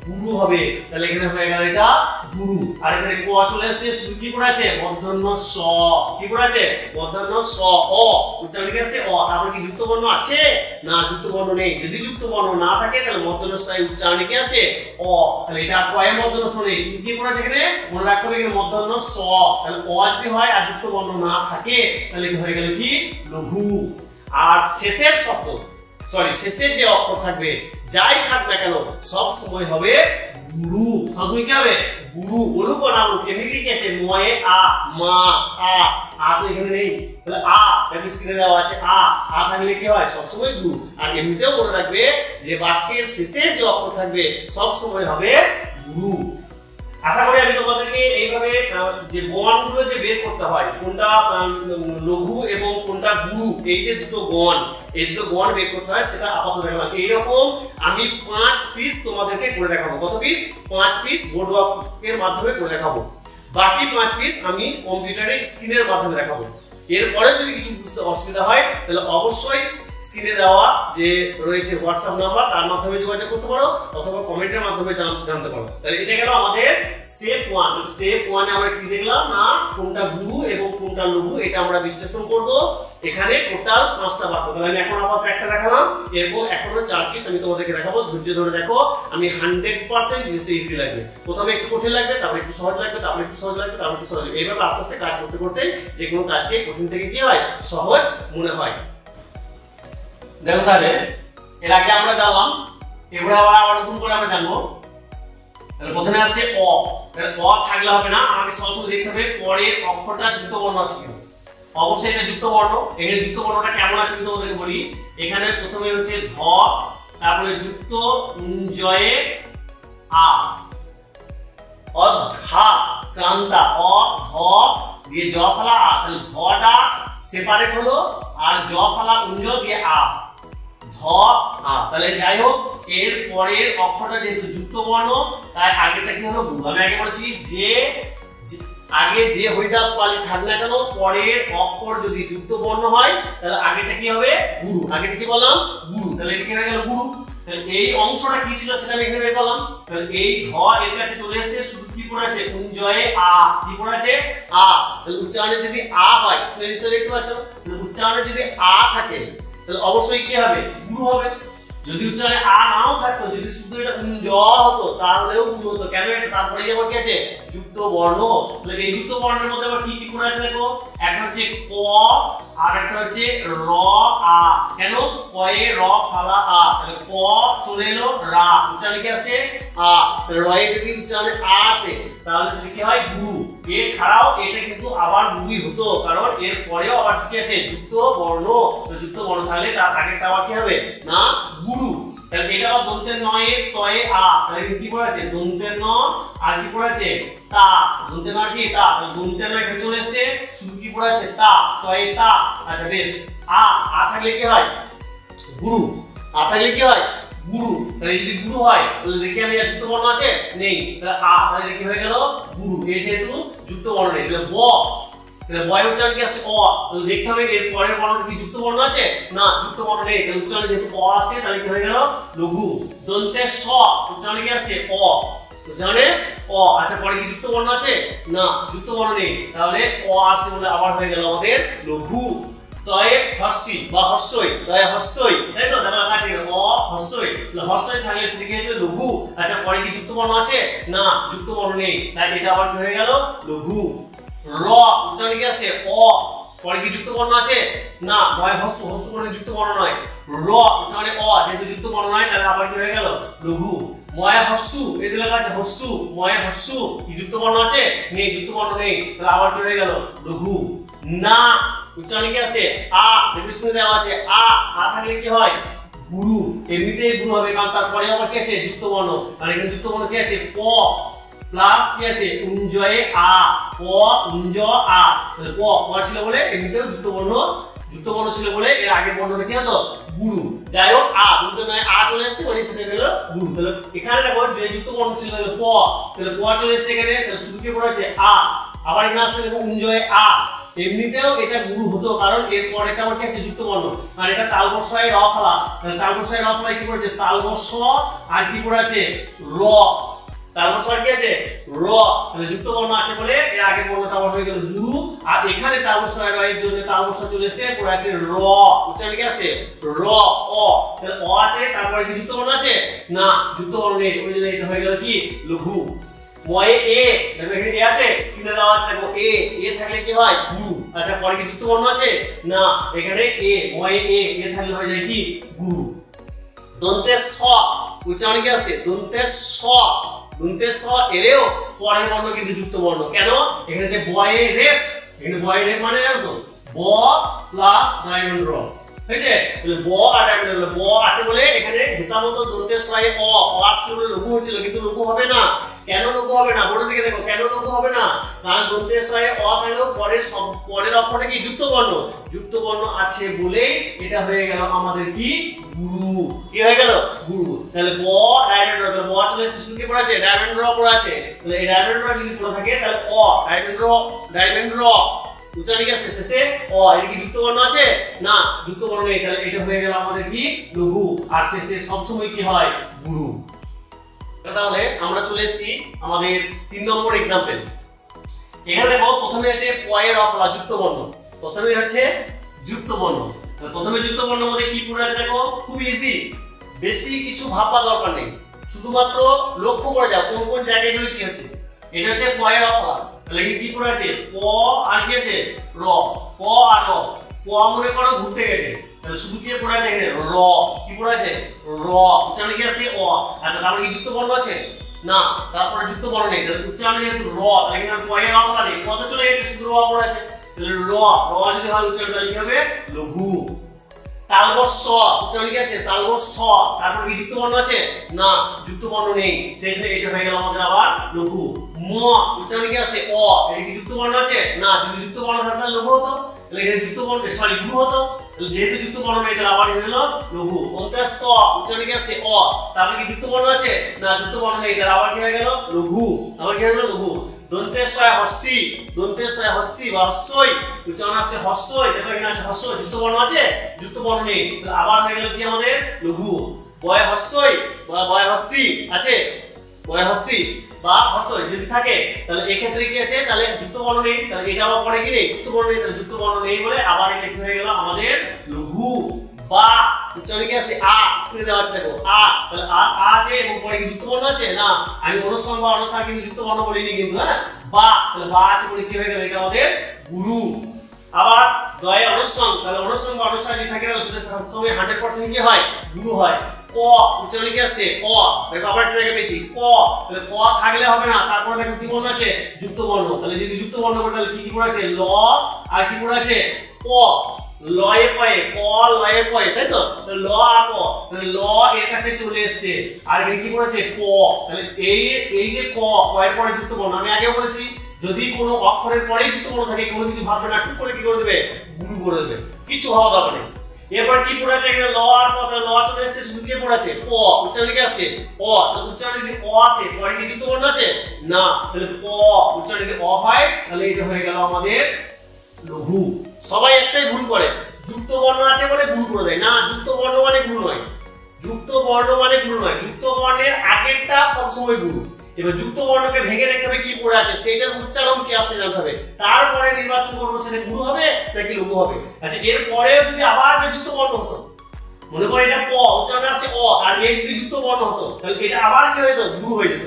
Speaker 1: গুরু হবে। তাহলে এখানে হয়ে গেল এটা গুরু। আর এখানে ক চলে আসছে, শুধু কি পড়ে আছে মধ্যাহ্ন স, কি পড়ে আছে মধ্যাহ্ন স অ, উচ্চারণ কি আছে অ, তারপর কি যুক্ত বর্ণ আছে না যুক্ত বর্ণ নেই, যদি যুক্ত বর্ণ না থাকে তাহলে মধ্যাহ্ন স উচ্চারণ কি আছে অ, তাহলে এটা ক এর মধ্যাহ্ন স নেই, শুধু কি পড়ে আছে এখানে মনে রাখতে হবে এখানে মধ্যাহ্ন স, তাহলে অ যদি হয় আর যুক্ত বর্ণ না থাকে তাহলে এটা হয়ে গেল কি লঘু। আর শেষের শব্দ শেষে যে অক্ষর থাকবে যাই থাক না কেন সব সময় হবে গুরু, সব সময় কি হবে গুরু। গুরু কোন নাম এমনি কি আছে ময়ে আ মা আ, আ তো এখানে নেই, তাহলে আ দেখো স্ক্রিনে দেওয়া আছে আ, আ থাকলে কি হয় সব সময় গুরু। আর এমনিতেও মনে রাখবে যে বাক্যের শেষের যে অক্ষর থাকবে সব সময় হবে গুরু। আশা করি আমি তোমাদেরকে এইভাবে যে গণগুলো যে বের করতে হয় কোনটা লঘু এবং কোনটা গুরু, এই যে দুটো গণ, এই দুটো গণ বের করতে হয় সেটা আপাতত দেখলাম। এইরকম আমি 5 পিস তোমাদেরকে করে দেখাবো। কত পিস? 5 পিস বোর্ড ওয়ার্কের মাধ্যমে করে দেখাবো, বাকি 5 পিস আমি কম্পিউটারের স্ক্রিনের মাধ্যমে দেখাবো। এরপরে যদি কিছু বুঝতে অসুবিধা হয় তাহলে অবশ্যই স্ক্রিনে দেওয়া যে রয়েছে হোয়াটসঅ্যাপ নাম্বার তার মাধ্যমে যোগাযোগ করতে পারো অথবা কমেন্টের মাধ্যমে জানতে পারো। তাহলে এটা গেল আমাদের স্টেপ 1। স্টেপ 1 এ আমরা কি দেখলাম না কোনটা গুরু এবং কোনটা লঘু এটা আমরা বিশ্লেষণ করব। এখানে টোটাল 5টা বাক্য, তাহলে আমি এখন আপাতত একটা দেখালাম, এরপর এখনো 4 পিস আমি তোমাদেরকে দেখাবো। ধৈর্য ধরে দেখো, আমি 100% জিনিসটা ইজি লাগবে। প্রথমে একটু কঠিন লাগবে, তারপর একটু সহজ লাগবে, তারপর একটু সহজ লাগবে, তারপর একটু সহজ লাগবে। এইভাবে আস্তে আস্তে কাজ করতে করতে যে কোনো কাজকে কঠিন থেকে কি হয় সহজ মনে হয়। দেখো তাহলে এর আগে আমরা জানলাম, এবারে আবার নতুন করে আমরা জানবো। তাহলে প্রথমে আসছে অ, তাহলে অ থাকলে হবে না, আমাকে সবসময় দেখতে হবে পরের অক্ষরটা যুক্ত বর্ণ আছে কিনা। অবশ্যই এটা যুক্ত বর্ণ। এখানে যুক্ত বর্ণটা কেমন আছে আমি তোমাদেরকে বলি। এখানে প্রথমে হচ্ছে ধ, তারপরে যুক্ত জয়ে আ, অধা ক্রান্তা অ ধ দিয়ে জ ফলা আ, তাহলে ধটা সেপারেট হলো আর জ ফলা উঞ্জ দিয়ে আ, ধ আ। তাহলে যাই হোক এর পরের অক্ষরটা যেহেতু যুক্ত বর্ণ তাই আগেরটা কি হলো গুরু। আমি আগে বলেছি যে আগে যে হরিদাস পালি থাক না কেন পরের অক্ষর যদি যুক্ত বর্ণ হয় তাহলে আগেটা কি হবে গুরু। আগেটা কি বললাম গুরু, তাহলে এটা কি হয়ে গেল গুরু। তাহলে এই অংশটা কি ছিল সেটা আমি এখানে বের করলাম। তাহলে এই ধ এর কাছে চলে এসেছে, শুধু কি পড়ে আছে উঞ্জয়ে আ, কি পড়ে আছে আ। তাহলে উচ্চারণে যদি আ হয়, স্পেলিং দেখতে পাচ্ছ, তাহলে উচ্চারণে যদি আ থাকে তাহলে অবশ্যই কি হবে গুরু হবে। যদি উচ্চারণে আ নাও থাকতো, যদি শুধু এটা উঞ্জ হতো তাহলেও গুরু হতো। কেন? এটা তারপরে আবার কি আছে যুক্ত বর্ণ। তাহলে এই যুক্ত বর্ণের মধ্যে আবার কি কি পড়ে আছে দেখো, একটা হচ্ছে ক আর একটা হচ্ছে র আ। কেন? কয়ে র ফালা আ, তাহলে ক চলে এলো রা, উচ্চারণে কি আসছে আ। রয়ে যদি উচ্চারণে আ আসে তাহলে সেটা কি হয় গুরু। এছাড়াও এটা কিন্তু আবার গুরুই হতো, কারণ এর পরেও আবার কি আছে যুক্ত বর্ণ। তো যুক্ত বর্ণ থাকলে তার আগেরটা আবার কি হবে না গুরু। তাহলে এটা আবার দন্তের নয়ে তয়ে আ, তাহলে কি পড়ে আছে দন্তের ন আর কি পড়ে আছে তা। দন্তের ন আর কি তা, তাহলে দন্তের ন এখানে চলে এসেছে, শুধু কি পড়ে আছে তা, তয়ে তা। আচ্ছা বেশ, আ আ থাকলে কি হয় গুরু, আ থাকলে কি হয় গুরু। তাহলে যদি গুরু হয় তাহলে দেখি আমি যুক্ত বর্ণ আছে নেই, তাহলে আ, তাহলে কি হয়ে গেল গুরু। এই যেহেতু যুক্ত বর্ণ নেই তাহলে ব, তাহলে বয় উচ্চারণ কি আসছে অ, তাহলে দেখতে হবে এর পরের বর্ণটা কি যুক্ত বর্ণ আছে না, যুক্ত বর্ণ নেই। তাহলে উচ্চারণ যেহেতু অ আসছে তাহলে কি হয়ে গেল লঘু। দন্তের স উচ্চারণ কি আসছে অ, উচ্চারণে অ। আচ্ছা পরে কি যুক্ত বর্ণ আছে না, যুক্ত বর্ণ নেই, তাহলে অ আসছে বলে আবার হয়ে গেল আমাদের লঘু। তয়ে হর্ষি বা হর্ষই, তয়ে হর্ষই, তাই তো দেখো কাছে অ হর্ষই, তাহলে হর্ষই থাকলে সেটা কি হবে লঘু। আচ্ছা পরে কি যুক্ত বর্ণ আছে না, যুক্ত বর্ণ নেই, তাই এটা আবার কি হয়ে গেল লঘু। র উচ্চারণ কি আসছে অ, পরে কি যুক্ত বর্ণ আছে না, নয় হর্ষ, হর্ষ বর্ণ যুক্ত বর্ণ নয়। র উচ্চারণে অ, যেহেতু যুক্ত বর্ণ নয় তাহলে আবার কি হয়ে গেল লঘু। ময়া হর্ষু, এই দিকে লেখা আছে হর্ষু, ময়া হর্ষু, কি যুক্ত বর্ণ আছে নেই, যুক্ত বর্ণ নেই, তাহলে আবার কি হয়ে গেল লঘু। না উচ্চারণ কি আসছে আ, দেখো স্ক্রিনে দেওয়া আছে আ, আ থাকলে কি হয় গুরু। এমনিতেই গুরু হবে, কারণ তারপরে আবার কি আছে যুক্ত বর্ণ, আর এখানে যুক্ত বর্ণ কি আছে প প্লাস কি আছে উঞ্জয়ে আ, প উঞ্জ আ। তাহলে প ছিল বলে এমনিতেও যুক্ত বর্ণ ছিল বলে এর আগের বর্ণটা কি হতো গুরু। যাই হোক আ দুটো নয় আ চলে আসছে মানে সেটা হলো গুরু। তাহলে এখানে দেখো যে যুক্ত বর্ণ ছিল প, তাহলে প চলে আসছে এখানে, তাহলে শুধু কি পড়ে আছে আ। আবার এখানে আসছে দেখো উঞ্জয়ে আ, এমনিতেও এটা গুরু হতো, কারণ এর পরেটা আবার কি আছে যুক্ত বর্ণ, আর এটা তালবর্ষয় র ফলা। তাহলে তালবর্ষয় র ফলা কি পড়েছে তালবর্ষ আর কি পড়ে আছে র, তালবর্ষ আর কি আছে র। তাহলে যুক্ত বর্ণ আছে বলে এর আগের বর্ণটা আবার হয়ে গেল গুরু, আর এখানে তালবর্ষয় র এর জন্য তালবর্ষ চলে এসেছে, পড়ে আছে র, উচ্চারণ কি আসছে র অ। তাহলে অ আছে তারপরে কি যুক্ত বর্ণ আছে না, যুক্ত বর্ণ নেই, ওই জন্য এটা হয়ে গেল কি লঘু। ময়ে এ, দেখো এখানে এ আছে, স্ক্রিনে দেওয়া আছে দেখো এ, এ থাকলে কি হয় গুরু। আচ্ছা পরে কি যুক্ত বর্ণ আছে না, এখানে এ, ময়ে এ, এ থাকলে হয়ে যায় কি গুরু। দন্তের স উচ্চারণ কি আসছে দন্তের স, দন্তের স এলেও পরের বর্ণ কিন্তু যুক্ত বর্ণ। কেন? এখানে যে বয়ে রেফ, এখানে বয়ে রেফ মানে জানো তো ব প্লাস ডায়মন্ড র, হয়েছে। তাহলে ব আর ডায়মন্ড র, ব আছে বলে এখানে হিসাব মতো দন্তের স এ অ আসছে বলে লঘু হচ্ছিল, কিন্তু লঘু হবে না। কেন লঘু হবে না বোর্ডের দিকে দেখো, কেন লঘু হবে না, কারণ দন্তের স এ অ থাকলেও পরের অক্ষরটা কি যুক্ত বর্ণ, যুক্ত বর্ণ আছে বলে এটা হয়ে গেল আমাদের কি গুরু। কি হয়ে গেল গুরু। তাহলে ব ডায়মন্ড র, তাহলে ব চলে এসেছে, শুধু কি পড়ে আছে ডায়মন্ড র পড়ে আছে, তাহলে এই ডায়মন্ড র যদি পড়ে থাকে তাহলে অ ডায়মন্ড র উচ্চারণ কি আসছে শেষে অ, এর কি যুক্ত বর্ণ আছে না, যুক্ত বর্ণ নেই, তাহলে এটা হয়ে গেল আমাদের কি লঘু, আর শেষে সবসময় কি হয় গুরু। তাহলে আমরা চলে এসেছি আমাদের 3 নম্বর एग्जांपल। এখানে দেখো প্রথমে আছে পয়ের অফলা যুক্ত বর্ণ, প্রথমে হচ্ছে যুক্ত বর্ণ। প্রথমে যুক্ত বর্ণের মধ্যে কি পড়ে আছে দেখো, খুব ইজি, বেশি কিছু ভাববা দরকার নেই, শুধুমাত্র লক্ষ্য করে যাও কোন কোন জায়গাগুলো কি হচ্ছে। এটা হচ্ছে পয়ের অফলা, তাহলে কি পড়ে আছে প আর কি আছে র, প আর র। প মনে করো ঘুরতে গেছে, তাহলে শুধু কি পড়ে আছে এখানে র, কি পড়ে আছে র, উচ্চারণ কি আছে অ। আচ্ছা তারপরে কি যুক্ত বর্ণ আছে না, তারপরে যুক্ত বর্ণ নেই, তাহলে উচ্চারণ যেহেতু র, তাহলে এখানে পয়ের অফলা নেই, কত চলে গেছে শুধু র পড়ে আছে, তাহলে র যদি হয় উচ্চারণ তাহলে কি হবে লঘু। তালবর্ষ উচ্চারণ কি আছে তালবর্ষ, তারপরে কি যুক্ত বর্ণ আছে না, যুক্ত বর্ণ নেই, সেখানে এটা হয়ে গেল আমাদের আবার লঘু। ম উচ্চারণ কি আছে অ, এটা কি যুক্ত বর্ণ আছে না, যদি যুক্ত বর্ণ থাকতো তাহলে লঘু হতো, তাহলে এখানে যুক্ত বর্ণ সরি গুরু হতো, তাহলে যেহেতু যুক্ত বর্ণ নেই তাহলে আবার হয়ে গেল লঘু। অন্ত্যের স উচ্চারণ কি আছে অ, তারপরে কি যুক্ত বর্ণ আছে না, যুক্ত বর্ণ নেই, তাহলে আবার কি হয়ে গেল লঘু, আবার কি হয়ে গেল লঘু। দন্তের সয় হস্যি, দন্তের সয় হস্যি বা হস্যই, উচ্চারণ আসছে হস্যই, দেখো এখানে আছে হস্যই, যুক্ত বর্ণ আছে, যুক্ত বর্ণ নেই, তাহলে আবার হয়ে গেল কি আমাদের লঘু। বয় হস্যই বা বয় হস্যি আছে, বয় হস্যি বা হস্যই যদি থাকে তাহলে এই ক্ষেত্রে কি আছে, তাহলে যুক্ত বর্ণ নেই, তাহলে এটা আবার পরে কি নেই, যুক্ত বর্ণ নেই, তাহলে যুক্ত বর্ণ নেই বলে আবার এটা কি হয়ে গেল আমাদের লঘু। বা উচ্চারণ কি আছে আ, স্ক্রিনে দেওয়া আছে দেখো আ, তাহলে আ আছে এবং পরে কি যুক্ত বর্ণ আছে না, আমি অনুসরণ বা অনুসার কিন্তু যুক্ত বর্ণ বলিনি কিন্তু, হ্যাঁ বা, তাহলে বা আছে বলে কি হয়ে গেল এটা আমাদের গুরু। আবার দয়ে অনুসরণ, তাহলে অনুসরণ বা অনুসার যদি থাকে তাহলে সেটা সবসময় 100% কি হয়, গুরু হয়। ক উচ্চারণ কি আসছে ক, দেখো আবার একটা জায়গা পেয়েছি ক, তাহলে ক থাকলে হবে না, তারপরে দেখো কি বর্ণ আছে, যুক্ত বর্ণ, তাহলে যদি যুক্ত বর্ণ বলে তাহলে কি কি পড়ে আছে, ল আর কি পড়ে আছে ক, লয়ে পয়ে, ক লয়ে পয়ে, তাই তো, ল আর ক, তাহলে ল এর কাছে চলে এসেছে, আর এখানে কি পড়েছে ক, তাহলে এই যে ক, ক এর পরে যুক্ত বর্ণ, আমি আগেও বলেছি যদি কোনো অক্ষরের পরেই যুক্ত বর্ণ থাকে কোনো কিছু ভাববে না, টুক করে কি করে দেবে, গুরু করে দেবে, কিছু হওয়া দরকার নেই। এরপর কি পড়ে আছে এখানে ল আর ক, তাহলে ল চলে এসেছে, শুধু কি পড়ে আছে ক, উচ্চারণ কি আসছে অ, তাহলে উচ্চারণ যদি অ আসে পরে কি যুক্ত বর্ণ আছে না, তাহলে ক উচ্চারণ যদি অ হয় তাহলে এটা হয়ে গেল আমাদের লঘু। সবাই একটাই ভুল করে, যুক্ত বর্ণ আছে বলে গুরু করে দেয়, না যুক্ত বর্ণ মানে গুরু নয়, যুক্ত বর্ণ মানে গুরু নয়, যুক্ত বর্ণের আগেরটা সবসময় গুরু। এবার যুক্ত বর্ণকে ভেঙে দেখতে হবে কি পড়ে আছে, সেটার উচ্চারণ কি আসছে জানতে হবে, তারপরে নির্বাচন করবো সেটা গুরু হবে নাকি লঘু হবে। আচ্ছা এর পরেও যদি আবার যুক্ত বর্ণ হতো, মনে করো এটা ক উচ্চারণ আসছে অ, আর এই যদি যুক্ত বর্ণ হতো তাহলে এটা আবার কি হতো, গুরু হয়ে যেত।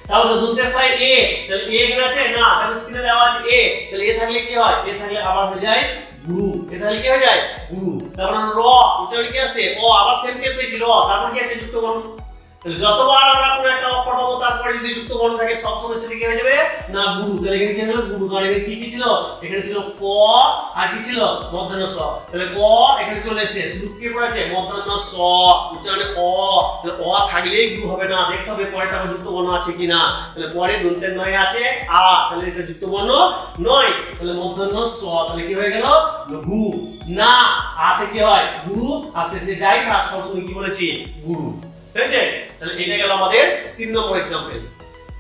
Speaker 1: তাহলে দন্তের সয় এ, তাহলে এ এখানে আছে না, তাহলে স্ক্রিনে দেওয়া আছে এ, তাহলে এ থাকলে কি হয়, এ থাকলে আবার হয়ে যায় গুরু, এ থাকলে কি হয়ে যায় গুরু। তারপর র উচ্চারণ কি আছে ও, আবার সেম কেস দেখি র, তারপর কি আছে যুক্ত বর্ণ, তাহলে যতবার আমরা কোনো একটা অক্ষর পাবো তারপরে যদি যুক্ত বর্ণ থাকে সব সময় সেটা কি হয়ে যাবে না গুরু, তাহলে এখানে কি হলো গুরু, কারণ এখানে কি ছিল, এখানে ছিল ক আর কি ছিল মূর্ধন্য স, তাহলে ক এখানে চলে এসেছে, শুধু কি পড়েছে মূর্ধন্য স, উচ্চারণে অ, তাহলে অ থাকলেই গুরু হবে না, দেখতে হবে পরেরটা যুক্ত বর্ণ আছে কিনা, তাহলে পরে দন্তের নয় আছে আ, তাহলে এটা যুক্ত বর্ণ নয়, তাহলে মূর্ধন্য স, তাহলে কি হয়ে গেল লঘু। না আতে কি হয় গুরু, আর শেষে যাই থাক সবসময় কি বলেছি গুরু, ঠিক আছে। তাহলে এটা গেল আমাদের 3 নম্বর एग्जांपल।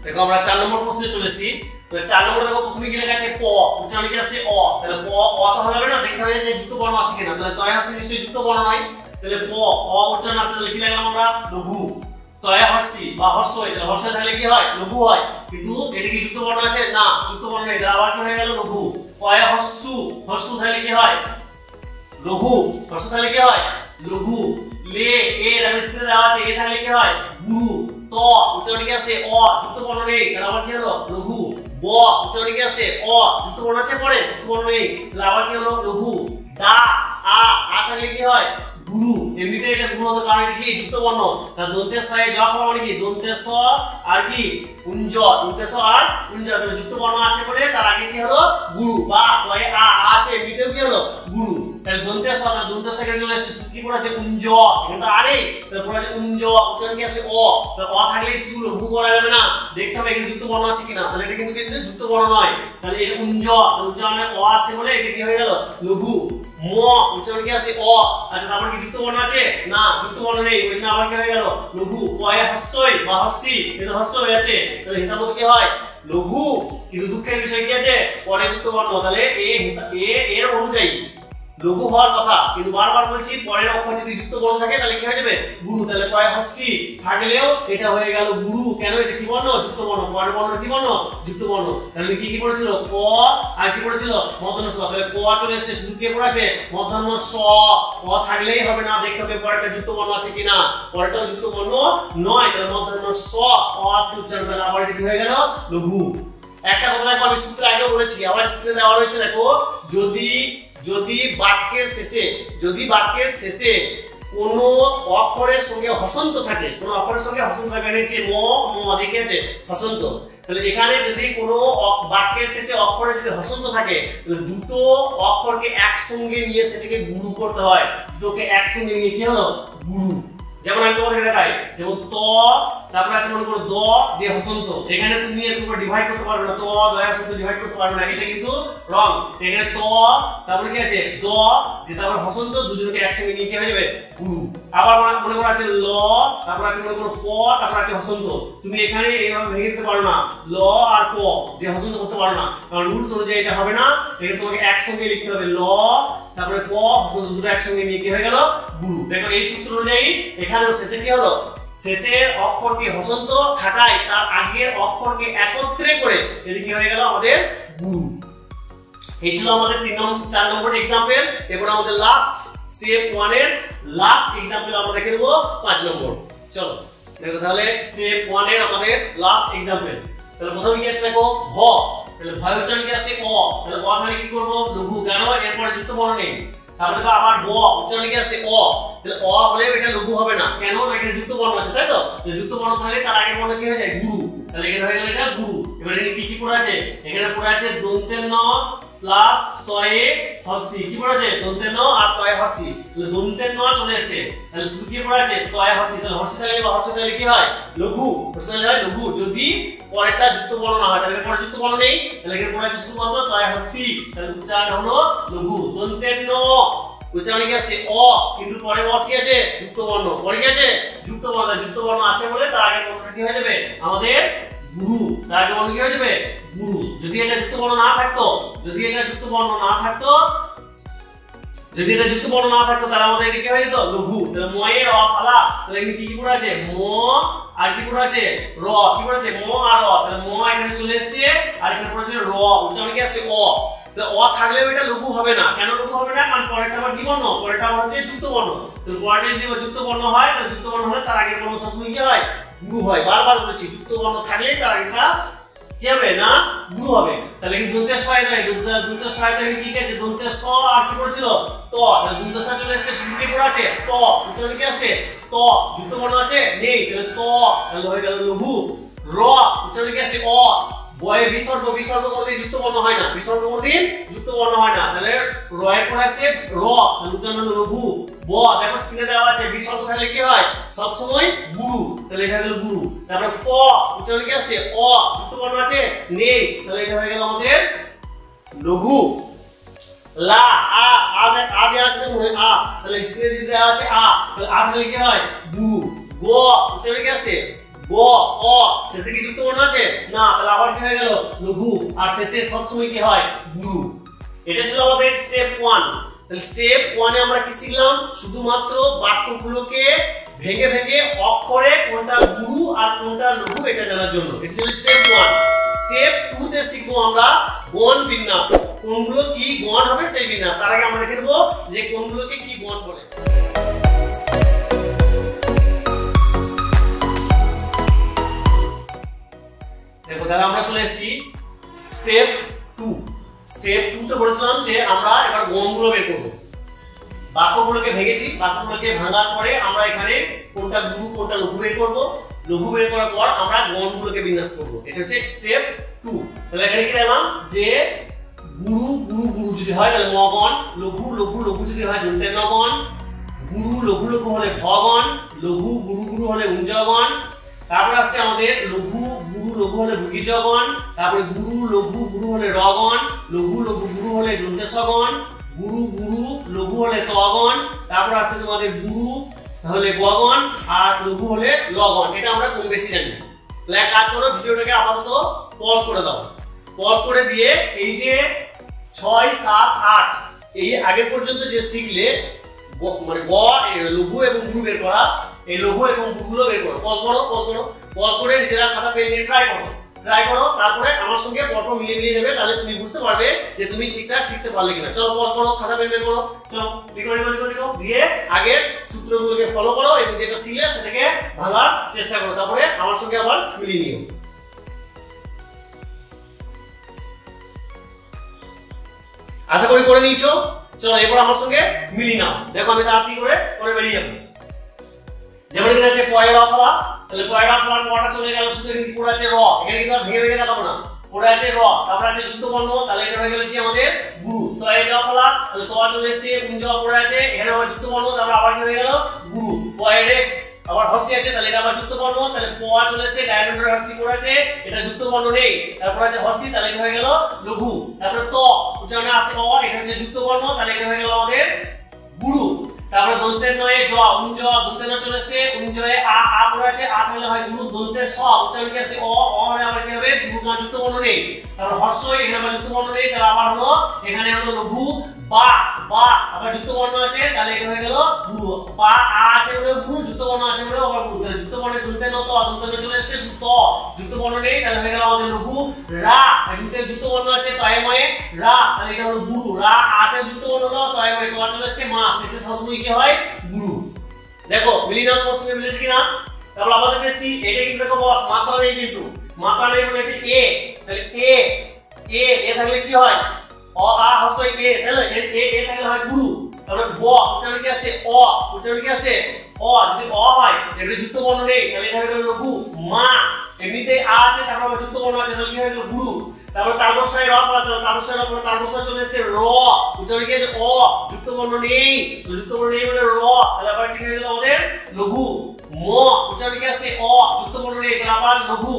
Speaker 1: দেখো আমরা 4 নম্বর প্রশ্নে চলেছি। তাহলে 4 নম্বরে দেখো প্রথমে কি লেখা আছে প, উচ্চারণ কি আসছে অ, তাহলে প অ তো হবে না, দেখতে হবে যে যুক্ত বর্ণ আছে কিনা, তাহলে তয় হস্যি নিশ্চয়ই যুক্ত বর্ণ নয়, তাহলে প অ উচ্চারণ আসছে, তাহলে কি লিখলাম আমরা লঘু। তয় হস্যি বা হস্যই, তাহলে হস্যই থাকলে কি হয় লঘু হয়, কিন্তু এটা কি যুক্ত বর্ণ আছে না, যুক্ত বর্ণ নেই, তাহলে আবার কি হয়ে গেল লঘু। কয় হস্যু, হস্যু থাকলে কি হয় লঘু, হস্যু থাকলে কি হয় লঘু। লে এ রাবিস্তে দেওয়া আছে, এ থাকলে কি হয় গুরু। ত উচ্চারণ কি আছে অ, যুক্ত বর্ণ নেই, তাহলে আবার কি হলো লঘু। ব উচ্চারণ কি আছে অ, যুক্ত বর্ণ আছে পরে, যুক্ত বর্ণ নেই, তাহলে আবার কি হলো লঘু। দা আ, আ থাকলে কি হয় গুরু, এমনিতে এটা গুরু হতো কারণ এটা কি যুক্ত বর্ণ, তাহলে দন্তের স এ জ খাওয়া মানে কি দন্তের স আর কি উঞ্জ, দন্তের স আর উঞ্জ, তাহলে যুক্ত বর্ণ আছে বলে তার আগে কি হলো গুরু, বা তয়ে আ আছে এমনিতেও কি হলো গুরু, তাহলে দন্তের স না দন্তের স এখানে চলে আসছে, কি পড়া আছে উঞ্জ, এখানে তো আরে তাহলে পড়া আছে উঞ্জ, উচ্চারণ কি আছে অ, তাহলে অ থাকলে শুধু লঘু করা যাবে না, দেখতে হবে এখানে যুক্ত বর্ণ আছে কিনা, তাহলে এটা কিন্তু যুক্ত বর্ণ নয়, তাহলে এটা উঞ্জ, উচ্চারণে অ আছে বলে এটা কি হয়ে গেল লঘু। ম উচ্চারণ কি আছে অ, আচ্ছা তারপর কি যুক্ত বর্ণ আছে না, যুক্ত বর্ণ নেই, ওইখানে আবার কি হয়ে গেল লঘু। পয়ে হস্যই বা হস্যি, এটা হস্য হয়ে আছে, তাহলে হিসাব মতো কি হয় লঘু, কিন্তু দুঃখের বিষয় কি আছে পরে যুক্ত বর্ণ, তাহলে এর অনুযায়ী লঘু হওয়ার কথা, কিন্তু বারবার বলছি পরের অক্ষর যদি যুক্ত বর্ণ থাকে তাহলে কি হয়ে যাবে গুরু, তাহলে পয়ে হস্যি থাকলেও এটা হয়ে গেল গুরু, কেন এটা কি বর্ণ যুক্ত বর্ণ, পরের বর্ণ কি বর্ণ যুক্ত বর্ণ, তাহলে কি কি পড়েছিল ক আর কি পড়েছিল মূর্ধন্য স, তাহলে ক চলে এসেছে, শুধু কি পড়েছে মূর্ধন্য স, ক থাকলেই হবে না, দেখতে হবে পরেরটা যুক্ত বর্ণ আছে কিনা, পরেরটাও যুক্ত বর্ণ নয়, তাহলে মূর্ধন্য স অ আছে উচ্চারণ, তাহলে আবার এটা কি হয়ে গেল লঘু। একটা কথা দেখো আমি সূত্র আগেও বলেছি, আবার স্ক্রিনে দেওয়া রয়েছে দেখো, যদি বাক্যের শেষে কোনো অক্ষরের সঙ্গে হসন্ত থাকে, কোনো অক্ষরের সঙ্গে হসন্ত থাকে, যে ম দেখে আছে হসন্ত, তাহলে এখানে যদি কোনো বাক্যের শেষে অক্ষরে যদি হসন্ত থাকে তাহলে দুটো অক্ষরকে একসঙ্গে নিয়ে সেটাকে গুরু করতে হয়, দুটোকে একসঙ্গে নিয়ে কি হলো গুরু,
Speaker 2: যেমন আমি তোমাদেরকে দেখাই, যেমন ত, তারপরে আছে মনে করো দ দিয়ে হসন্ত। এখানে তুমি এর উপর ডিভাইড করতে পারবে না, ত দয়া হসন্ত ডিভাইড করতে পারবে না, এটা কিন্তু রং। এখানে ত, তারপরে কি আছে দ দিয়ে তারপরে হসন্ত, দুজনকে একসঙ্গে নিয়ে কি হয়ে যাবে গুরু। আবার মনে করো আছে ল, তারপর আছে মনে করো প, তারপর আছে হসন্ত। তুমি এখানে এইভাবে ভেঙে দিতে পারো না, ল আর প দিয়ে হসন্ত করতে পারো না, কারণ রুলস অনুযায়ী এটা হবে না। এখানে তোমাকে একসঙ্গে লিখতে হবে ল, তারপরে প, হসন্ত দুটো একসঙ্গে নিয়ে কি হয়ে গেল গুরু। দেখো এই সূত্র অনুযায়ী এখানেও শেষে কি হলো, শেষের অক্ষরকে হসন্ত থাকায় তার আগের অক্ষরকে একত্রে করে এটা কি হয়ে গেল আমাদের গুরু। এই ছিল আমাদের 4 নম্বর एग्जांपल। এবার আমাদের লাস্ট স্টেপ 1 এর লাস্ট एग्जांपल আমরা দেখে নেব 5 নম্বর। চলো দেখো তাহলে স্টেপ 1 এর আমাদের লাস্ট एग्जांपल। তাহলে প্রথমে কি আছে দেখো ভ, তাহলে ভ উচ্চারণ কি আসছে অ, তাহলে অ তাহলে কি করব লঘু, কেন এরপরে যুক্ত বর্ণ নেই। তারপরে দেখো আবার ব উচ্চারণ কি আসছে অ, তাহলে অ হলে এটা লঘু হবে না, কেন না এখানে যুক্ত বর্ণ আছে, তাই তো? যুক্ত বর্ণ থাকলে তার আগের বর্ণ কি হয়ে যায় গুরু, তাহলে এখানে হয়ে গেল এটা গুরু। এবারে এখানে কি কি পড়ে আছে, এখানে পড়ে আছে দন্তের ন প্লাস তয়ে হস্তি। কি পড়ে আছে দন্তের ন আর তয়ে হস্তি, তাহলে দন্তের ন চলে এসেছে, তাহলে শুধু কি পড়ে আছে তয়ে হস্তি। তাহলে হস্তি থাকলে বা হস্তি থাকলে কি হয় লঘু, হস্তি থাকলে হয় লঘু যদি পরেরটা যুক্ত বর্ণ না হয়। তাহলে পরে যুক্ত বর্ণ নেই, তাহলে এখানে পড়ে আছে শুধুমাত্র তয়ে হস্তি, তাহলে উচ্চারণ হলো লঘু। দন্তের ন উচ্চারণে কি আছে অ, কিন্তু পরে বস কি আছে যুক্ত বর্ণ, পরে কি আছে যুক্ত বর্ণ। যুক্ত বর্ণ আছে বলে তার আগের বর্ণটা কি হয়ে যাবে আমাদের গুরু, তার আগের বর্ণ কি হয়ে যাবে গুরু। যদি এটা যুক্ত বর্ণ না থাকতো, যদি এটা যুক্ত বর্ণ না থাকতো, যদি এটা যুক্ত বর্ণ না থাকতো তাহলে আমাদের এটা কি হয়ে যেত লঘু। তাহলে ময়ের অ ফালা, তাহলে এখানে কি কি পড়ে আছে ম আর কি পড়ে আছে র, কি পড়ে আছে ম আর র, তাহলে ম এখানে চলে এসেছে আর এখানে পড়ে আছে র, উচ্চারণ কি আসছে অ। অ থাকলেও এটা লঘু হবে না, কেন লঘু হবে না, কারণ পরেরটা আবার কি বর্ণ, পরেরটা আবার হচ্ছে যুক্ত বর্ণ। তাহলে পরেরটা যদি যুক্ত বর্ণ হয় তাহলে যুক্ত বর্ণ হলে তার আগের বর্ণ সবসময় কি হয় গুরু হয়। বারবার বলেছি যুক্ত বর্ণ থাকলেই তার আগেরটা কি হবে না গুরু হবে। তাহলে কি দন্তের সহায়তা, দন্তের সহায়তা কি আছে দন্তের স আর কি পড়ছিল ত, তাহলে দন্তের স চলে আসছে, শুধু কি পড়ে আছে ত, উচ্চারণ কি আছে ত, যুক্ত বর্ণ আছে নেই, তাহলে ত, তাহলে হয়ে গেল লঘু। র উচ্চারণ কি আছে অ, বয়ে বিসর্গ, বিসর্গ কোনদিন যুক্ত বর্ণ হয় না, বিসর্গ কোনদিন যুক্ত বর্ণ হয় না, তাহলে র এর পরে আছে র, উচ্চারণ হলো লঘু। ব দেখো স্ক্রিনে দেওয়া আছে বিসর্গ থাকলে কি হয় সব সময় গুরু, তাহলে এটা হলো গুরু। তারপরে ফ উচ্চারণ কি আসছে অ, যুক্ত বর্ণ আছে নেই, তাহলে এটা হয়ে গেল আমাদের লঘু। লা আ আ দেওয়া আছে আ, তাহলে স্ক্রিনে যদি দেওয়া আছে আ, তাহলে আ থাকলে কি হয় গুরু। গ উচ্চারণ কি আসছে গ অ, শেষে কি যুক্ত বর্ণ আছে না, তাহলে আবার কি হয়ে গেল লঘু, আর শেষে সব সময় কি হয় গুরু। এটা ছিল আমাদের স্টেপ 1। তাহলে স্টেপ 1 এ আমরা কি শিখলাম, শুধুমাত্র বাক্যগুলোকে ভেঙে ভেঙে অক্ষরে কোনটা গুরু আর কোনটা লঘু এটা জানার জন্য। এটা ছিল স্টেপ 1। স্টেপ 2 তে শিখবো আমরা গণ বিন্যাস, কোনগুলো কি গণ হবে সেই বিন্যাস। তার আগে আমরা দেখে নেব যে কোনগুলোকে কি গণ বলে। দেখো তাহলে আমরা চলে এসেছি স্টেপ 2। স্টেপ 2 তে বলেছিলাম যে আমরা এবার গণগুলো বের করব। বাক্যগুলোকে ভেঙেছি, বাক্যগুলোকে ভাঙার পরে আমরা এখানে কোনটা গুরু কোনটা লঘু বের করব। লঘু বের করার পর আমরা গণগুলোকে বিন্যাস করব। এটা হচ্ছে স্টেপ 2। তাহলে এখানে কি দেখলাম যে গুরু গুরু গুরু যদি হয় তাহলে ম গণ, লঘু লঘু লঘু যদি হয় দন্তের ন গণ, গুরু লঘু লঘু হলে ভ গণ, লঘু গুরু গুরু হলে উঞ্জ গণ। তারপর আসছে আমাদের লঘু গুরু লঘু হলে ভুগিজ গণ, তারপরে গুরু লঘু গুরু হলে র গণ, লঘু লঘু গুরু হলে দন্তেস গণ, গুরু গুরু লঘু হলে ত গণ, তারপর আসছে তোমাদের গুরু তাহলে গ গণ আর লঘু হলে ল গণ। এটা আমরা কম বেশি জানি। তাহলে এক কাজ করো, ভিডিওটাকে আপাতত পজ করে দাও, পজ করে দিয়ে এই যে 6 7 8 এই আগে পর্যন্ত যে শিখলে মানে গ লঘু এবং গুরু বের করা, এই লঘু এবং গুরুগুলো বের করো। পজ করো, পজ করো, পজ করে নিজেরা খাতা পেন নিয়ে ট্রাই করো, ট্রাই করো। তারপরে আমার সঙ্গে পরপর মিলিয়ে যাবে, তাহলে তুমি বুঝতে পারবে যে তুমি ঠিকঠাক শিখতে পারলে কিনা। চলো পজ করো, খাতা পেন বের করো, চলো লিখো লিখো লিখো লিখো, দিয়ে আগের সূত্রগুলোকে ফলো করো এবং যেটা শিখলে সেটাকে ভাঙার চেষ্টা করো। তারপরে আমার সঙ্গে আবার মিলিয়ে নিও। আশা করি করে নিয়েছো। চলো এবার আমার সঙ্গে মিলিয়ে নাও। দেখো আমি তাড়াতাড়ি করে বেরিয়ে যাবো। যেমন এখানে আছে পয়ের র ফলা, তাহলে পয়ের র ফলার পরটা চলে গেল, শুধু এখানে পড়ে আছে র, এখানে কিন্তু আর ভেঙে ভেঙে দেখাবো না, পড়ে আছে র, তারপর আছে যুক্ত বর্ণ, তাহলে এটা হয়ে গেল কি আমাদের গুরু। তো এই জ ফলা, তাহলে তো চলে এসেছে, উঞ্জ পড়ে আছে, এখানে আবার যুক্ত বর্ণ, তারপর আবার কি হয়ে গেল গুরু। পয়ের আবার হর্ষি আছে, তাহলে এটা আবার যুক্ত বর্ণ, তাহলে প চলে এসেছে, ডায়মন্ডের হর্ষি পড়ে আছে, এটা যুক্ত বর্ণ নেই। তারপর আছে হর্ষি, তাহলে এটা হয়ে গেল লঘু। তারপরে ত উচ্চারণে আসছে অ, এটা হচ্ছে যুক্ত বর্ণ, তাহলে এটা হয়ে গেল আমাদের গুরু। তারপরে দন্তের নয়ে জ, উঞ্জ, দন্তের ন চলে এসেছে, উঞ্জয়ে আ পড়ে আছে, আ তাহলে হয় গুরু। দন্তের স উচ্চারণ কি আসছে অ, হলে আবার কি হবে গুরু, না যুক্ত বর্ণ নেই। তারপর হর্ষ, এখানে আবার যুক্ত বর্ণ নেই, তাহলে আবার হলো এখানে হলো লঘু। বা আবার যুক্ত বর্ণ আছে, তাহলে এটা হয়ে গেল গুরু। বা আ আছে বলে গুরু, যুক্ত বর্ণ আছে বলে আবার গুরু। তাহলে যুক্ত বর্ণে দন্তের ন ত, দন্তের ন চলে এসেছে, ত যুক্ত বর্ণ নেই, তাহলে হয়ে গেল আমাদের লঘু। রা, এখানে যুক্ত বর্ণ আছে, তয়ে ময়ে রা, তাহলে এটা হলো গুরু। রা আতে যুক্ত বর্ণ হলো, তয়ে ময়ে তো চলে এসেছে, মা শেষে সবসময় কি হয় গুরু। দেখো মিলিনা তোমার সঙ্গে মিলেছে কিনা। তাহলে আমাদের বেশি এটা কিন্তু দেখো বস মাত্রা নেই, কিন্তু মাত্রা নেই বলে হচ্ছে এ, তাহলে এ থাকলে কি হয় অ আ হর্ষ এ, তাহলে এ থাকলে হয় গুরু। তাহলে ব উচ্চারণ কি আসছে অ, উচ্চারণ কি আসছে অ, যদি অ হয় এর যুক্ত বর্ণ নেই, তাহলে এটা হয়ে গেল লঘু। মা এমনিতে আ আছে, তারপর আবার যুক্ত বর্ণ আছে, তাহলে কি হয়ে গেল গুরু। তারপর তারবস্বয় র পড়া, তারবস্বয় র পড়া, তারবস্বয় চলে এসেছে র, উচ্চারণ কি আছে অ, যুক্ত বর্ণ নেই, তো যুক্ত বর্ণ নেই বলে র, তাহলে আবার কি হয়ে গেল আমাদের লঘু। ম উচ্চারণ কি আসছে অ, যুক্ত বর্ণ নেই, তাহলে আবার লঘু।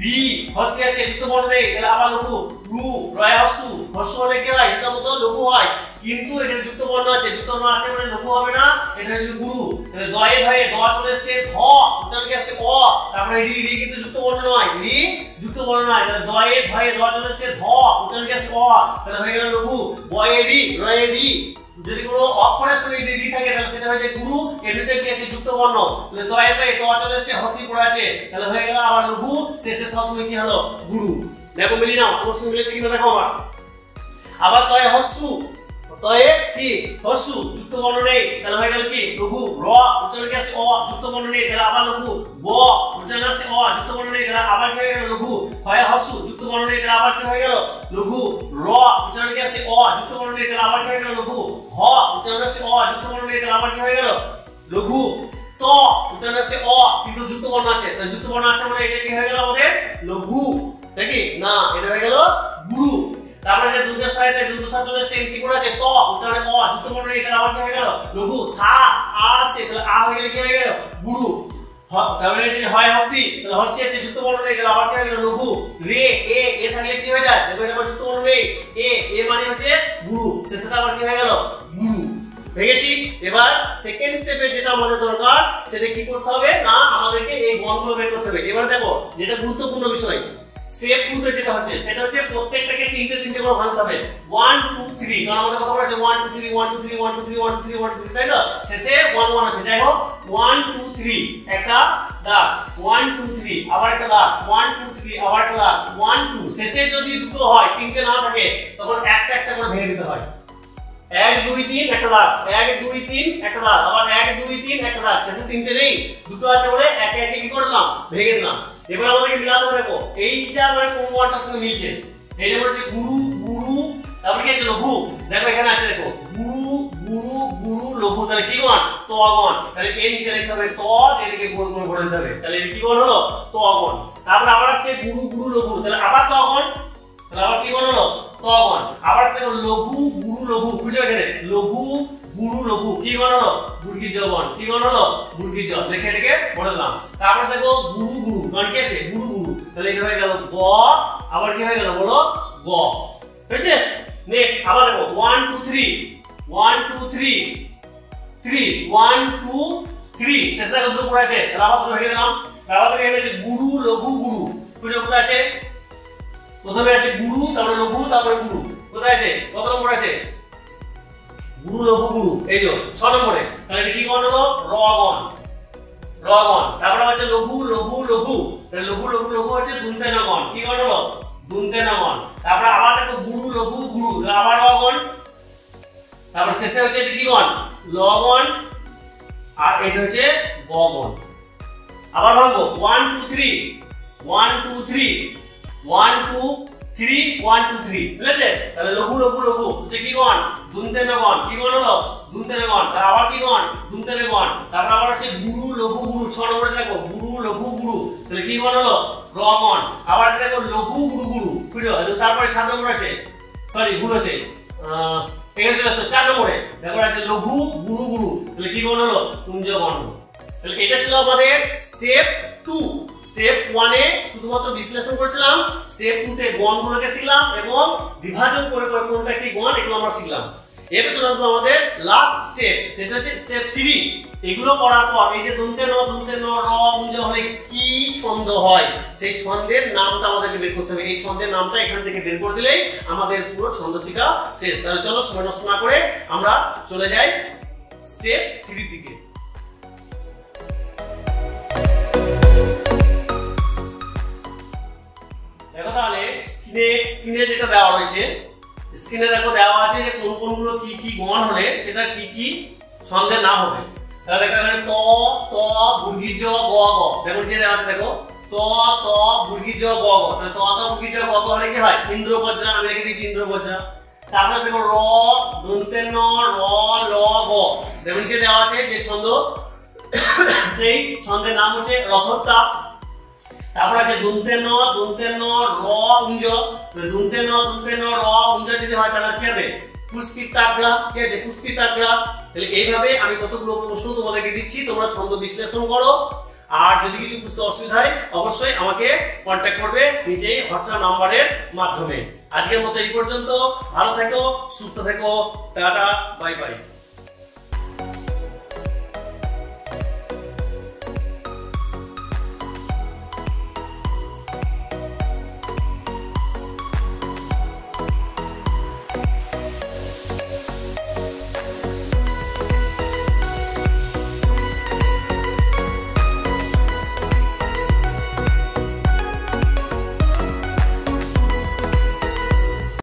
Speaker 2: বি হর্ষি আছে, যুক্ত বর্ণ নেই, তাহলে আবার লঘু। রু রয় হর্ষু, হর্ষ হলে কি হয় হিসাব মতো লঘু হয়, কিন্তু এখানে যুক্ত বর্ণ আছে, যুক্ত বর্ণ আছে মানে লঘু হবে না, এটা হচ্ছে গুরু। তাহলে দয়ে ধয়ে দ চলে এসেছে, ধ উচ্চারণ কি আসছে অ, তারপরে রি কিন্তু যুক্ত বর্ণ নয়, রি যুক্ত বর্ণ নয়, তাহলে দয়ে ধয়ে দ চলে এসেছে, ধ উচ্চারণ কি আসছে অ, তাহলে হয়ে গেল লঘু। বয়ে রি রয়ে রি, যদি কোনো অক্ষরের সঙ্গে রি থাকে তাহলে সেটা হয়ে যায় গুরু। এমনিতে কি আছে যুক্ত বর্ণ, তাহলে দয়ে ধয়ে দ চলে এসেছে, হর্ষি পড়ে আছে, তাহলে হয়ে গেল আবার লঘু, শেষে সবসময় কি হলো গুরু। দেখো মিলি নাও তোমার সঙ্গে মিলেছে কিনা দেখো আবার তয়ে হর্ষু, তয়ে কি হর্ষু যুক্ত বর্ণ নেই, তাহলে হয়ে গেল কি লঘু। র উচ্চারণ কি আসছে অ, যুক্ত বর্ণ নেই, তাহলে আবার লঘু। গ উচ্চারণ আসছে অ, যুক্ত বর্ণ নেই, তাহলে আবার কি হয়ে গেল লঘু। হয় হর্ষু যুক্ত বর্ণ নেই, তাহলে আবার কি হয়ে গেল লঘু। র উচ্চারণ কি আসছে অ, যুক্ত বর্ণ নেই, তাহলে আবার কি হয়ে গেল লঘু। হ উচ্চারণ আসছে অ, যুক্ত বর্ণ নেই, তাহলে আবার কি হয়ে গেল লঘু। ত উচ্চারণ আসছে অ, কিন্তু যুক্ত বর্ণ আছে, তাহলে যুক্ত বর্ণ আছে মানে এটা কি হয়ে গেল আমাদের লঘু, নাকি না এটা হয়ে গেল গুরু। তারপরে যে দুধের সাথে দুধ সাথে চলে এসেছে, কি পড়ে আছে ত উচ্চারণে অ, যুক্ত বর্ণ নেই, তাহলে আবার কি হয়ে গেল লঘু। থা আ আছে, তাহলে আ হয়ে গেলে কি হয়ে গেল গুরু। তারপরে যে হয় হর্ষি, তাহলে হর্ষি আছে যুক্ত বর্ণ নেই, তাহলে আবার কি হয়ে গেল লঘু। রে এ থাকলে কি হয়ে যায়, দেখো এটা আবার যুক্ত বর্ণ নেই, এ মানে হচ্ছে গুরু, শেষেটা আবার কি হয়ে গেল গুরু। দেখেছি। এবার সেকেন্ড স্টেপে যেটা আমাদের দরকার সেটা কি করতে হবে না, আমাদেরকে এই গণগুলো বের করতে হবে। এবার দেখো যেটা গুরুত্বপূর্ণ বিষয়, স্টেপ 2 তে যেটা হচ্ছে সেটা হচ্ছে প্রত্যেকটাকে তিনটে করে ভাঙতে হবে। 1 2 3, কারণ আমাদের কথা বলা আছে 1 2 3 1 2 3 1 2 3 1 2 3 1 2 3, তাই তো শেষে 1 1 আছে, যাই হোক 1 2 3 একটা দাগ, 1 2 3 আবার একটা দাগ, 1 2 3 আবার একটা দাগ, 1 2, শেষে যদি দুটো হয় তিনটে না থাকে তখন একটা একটা করে ভেঙে দিতে হয়। 1 2 3 একটা দাগ, 1 2 3 একটা দাগ, আবার 1 2 3 একটা দাগ, শেষে তিনটে নেই, দুটো আছে বলে একে একে কি করলাম ভেঙে দিলাম। এবার আমাদেরকে মিলাতে হবে, দেখো এইটা মানে কোন ওয়ার্ডটার সঙ্গে মিলছে, এই যে হচ্ছে গুরু গুরু, তারপরে কি আছে লঘু, দেখো এখানে আছে দেখো গুরু গুরু গুরু লঘু, তাহলে কি গণ তো গণ, তাহলে এর নিচে লিখতে হবে ত, এটাকে গোল গোল করে দিতে হবে, তাহলে এটা কি গণ হলো তো গণ। তারপরে আবার আসছে গুরু গুরু লঘু, তাহলে আবার তো গণ, তাহলে আবার কি গণ হলো তো গণ। আবার আসছে লঘু গুরু লঘু, বুঝছো এখানে লঘু গুরু লঘু কি গণ হলো বুর্গিজ গণ, কি গণ হলো বুর্গিজ, লিখে এটাকে বলে দিলাম। তারপর দেখো গুরু গুরু গণ কি আছে গুরু গুরু, তাহলে এটা হয়ে গেল গ, আবার কি হয়ে গেল বলো গ, হয়েছে। নেক্সট আবার দেখো 1 2 3 1 2 3 3 1 2 3, শেষটা কত পড়ে আছে, তাহলে আবার ভেঙে দিলাম। তারপর এখানে আছে গুরু লঘু গুরু, বুঝো কোথায় আছে, প্রথমে আছে গুরু, তারপরে লঘু, তারপরে গুরু, কোথায় আছে কত নম্বর আছে গুরু লঘু গুরু, এই যে 6 নম্বরে, তাহলে এটা কি গণ হলো র গণ, র গণ। তারপরে আছে লঘু লঘু লঘু, তাহলে লঘু লঘু লঘু হচ্ছে দুনতে না গণ, কি গণ হলো দুনতে না গণ। তারপরে আবার দেখো গুরু লঘু গুরু, আবার র গণ, তারপর শেষে হচ্ছে এটা কি গণ ল গণ, আর এটা হচ্ছে গ গণ। আবার ভাঙবো 1 2 3 1 2 3 1 2 3 1 2 3, বুঝেছে। তাহলে লঘু লঘু লঘু হচ্ছে কি গণ দুনতে না গণ, কি গণ হলো দুনতে না গণ, তারপর আবার কি গণ দুনতে না গণ। তারপর আবার আছে গুরু লঘু গুরু, 6 নম্বরে দেখো গুরু লঘু গুরু, তাহলে কি গণ হলো র গণ। আবার আছে দেখো লঘু গুরু গুরু, বুঝছো। তারপরে 7 নম্বর আছে, সরি ভুল আছে, এখানে চলে আসছে 4 নম্বরে, দেখো আছে লঘু গুরু গুরু, তাহলে কি গণ হলো কুঞ্জ গণ হলো। তাহলে এটা ছিল আমাদের স্টেপ 2। স্টেপ 1 এ শুধুমাত্র বিশ্লেষণ করেছিলাম, স্টেপ 2 তে গণগুলোকে শিখলাম এবং বিভাজন করে করে কোনটা কি গণ এগুলো আমরা শিখলাম। এরপর চলে আসবো আমাদের লাস্ট স্টেপ, সেটা হচ্ছে স্টেপ 3। এগুলো করার পর এই যে দন্তে ন র উঞ্জ হলে কি ছন্দ হয় সেই ছন্দের নামটা আমাদেরকে বের করতে হবে। এই ছন্দের নামটা এখান থেকে বের করে দিলেই আমাদের পুরো ছন্দ শেখা শেষ। তাহলে চলো সময় নষ্ট না করে আমরা চলে যাই স্টেপ 3 দিকে। দেখো তাহলে স্ক্রিনে যেটা দেওয়া রয়েছে, স্ক্রিনে দেখো দেওয়া আছে যে কোন কোনগুলো কি কি গণ হলে সেটা কি কি ছন্দের নাম হবে। তাহলে দেখো এখানে ত ত বর্গী জ গ গ, দেখো যে দেওয়া আছে দেখো ত ত বর্গী জ গ গ। তাহলে ত ত বর্গী জ গ গ হলে কি হয় ইন্দ্রবজ্রা, আমি লিখে দিয়েছি ইন্দ্রবজ্রা। তারপরে দেখো র দন্তে ন র ল গ, দেখো যে দেওয়া আছে যে ছন্দ সেই ছন্দের নাম হচ্ছে রথোত্তাপ। তারপর আছে দন্তে ন র উঞ্জ, দন্তে ন র উঞ্জ যদি হয় তাহলে কি হবে পুষ্পিতাগ্রা, কি আছে পুষ্পিতাগ্রা। তাহলে এইভাবে আমি কতগুলো প্রশ্ন তোমাদেরকে দিচ্ছি, তোমরা ছন্দ বিশ্লেষণ করো। আর যদি কিছু বুঝতে অসুবিধা হয় অবশ্যই আমাকে কন্ট্যাক্ট করবে নিচেই হোয়াটসঅ্যাপ নাম্বারের মাধ্যমে। আজকের মতো এই পর্যন্ত, ভালো থেকো, সুস্থ থেকো, টাটা, বাই বাই।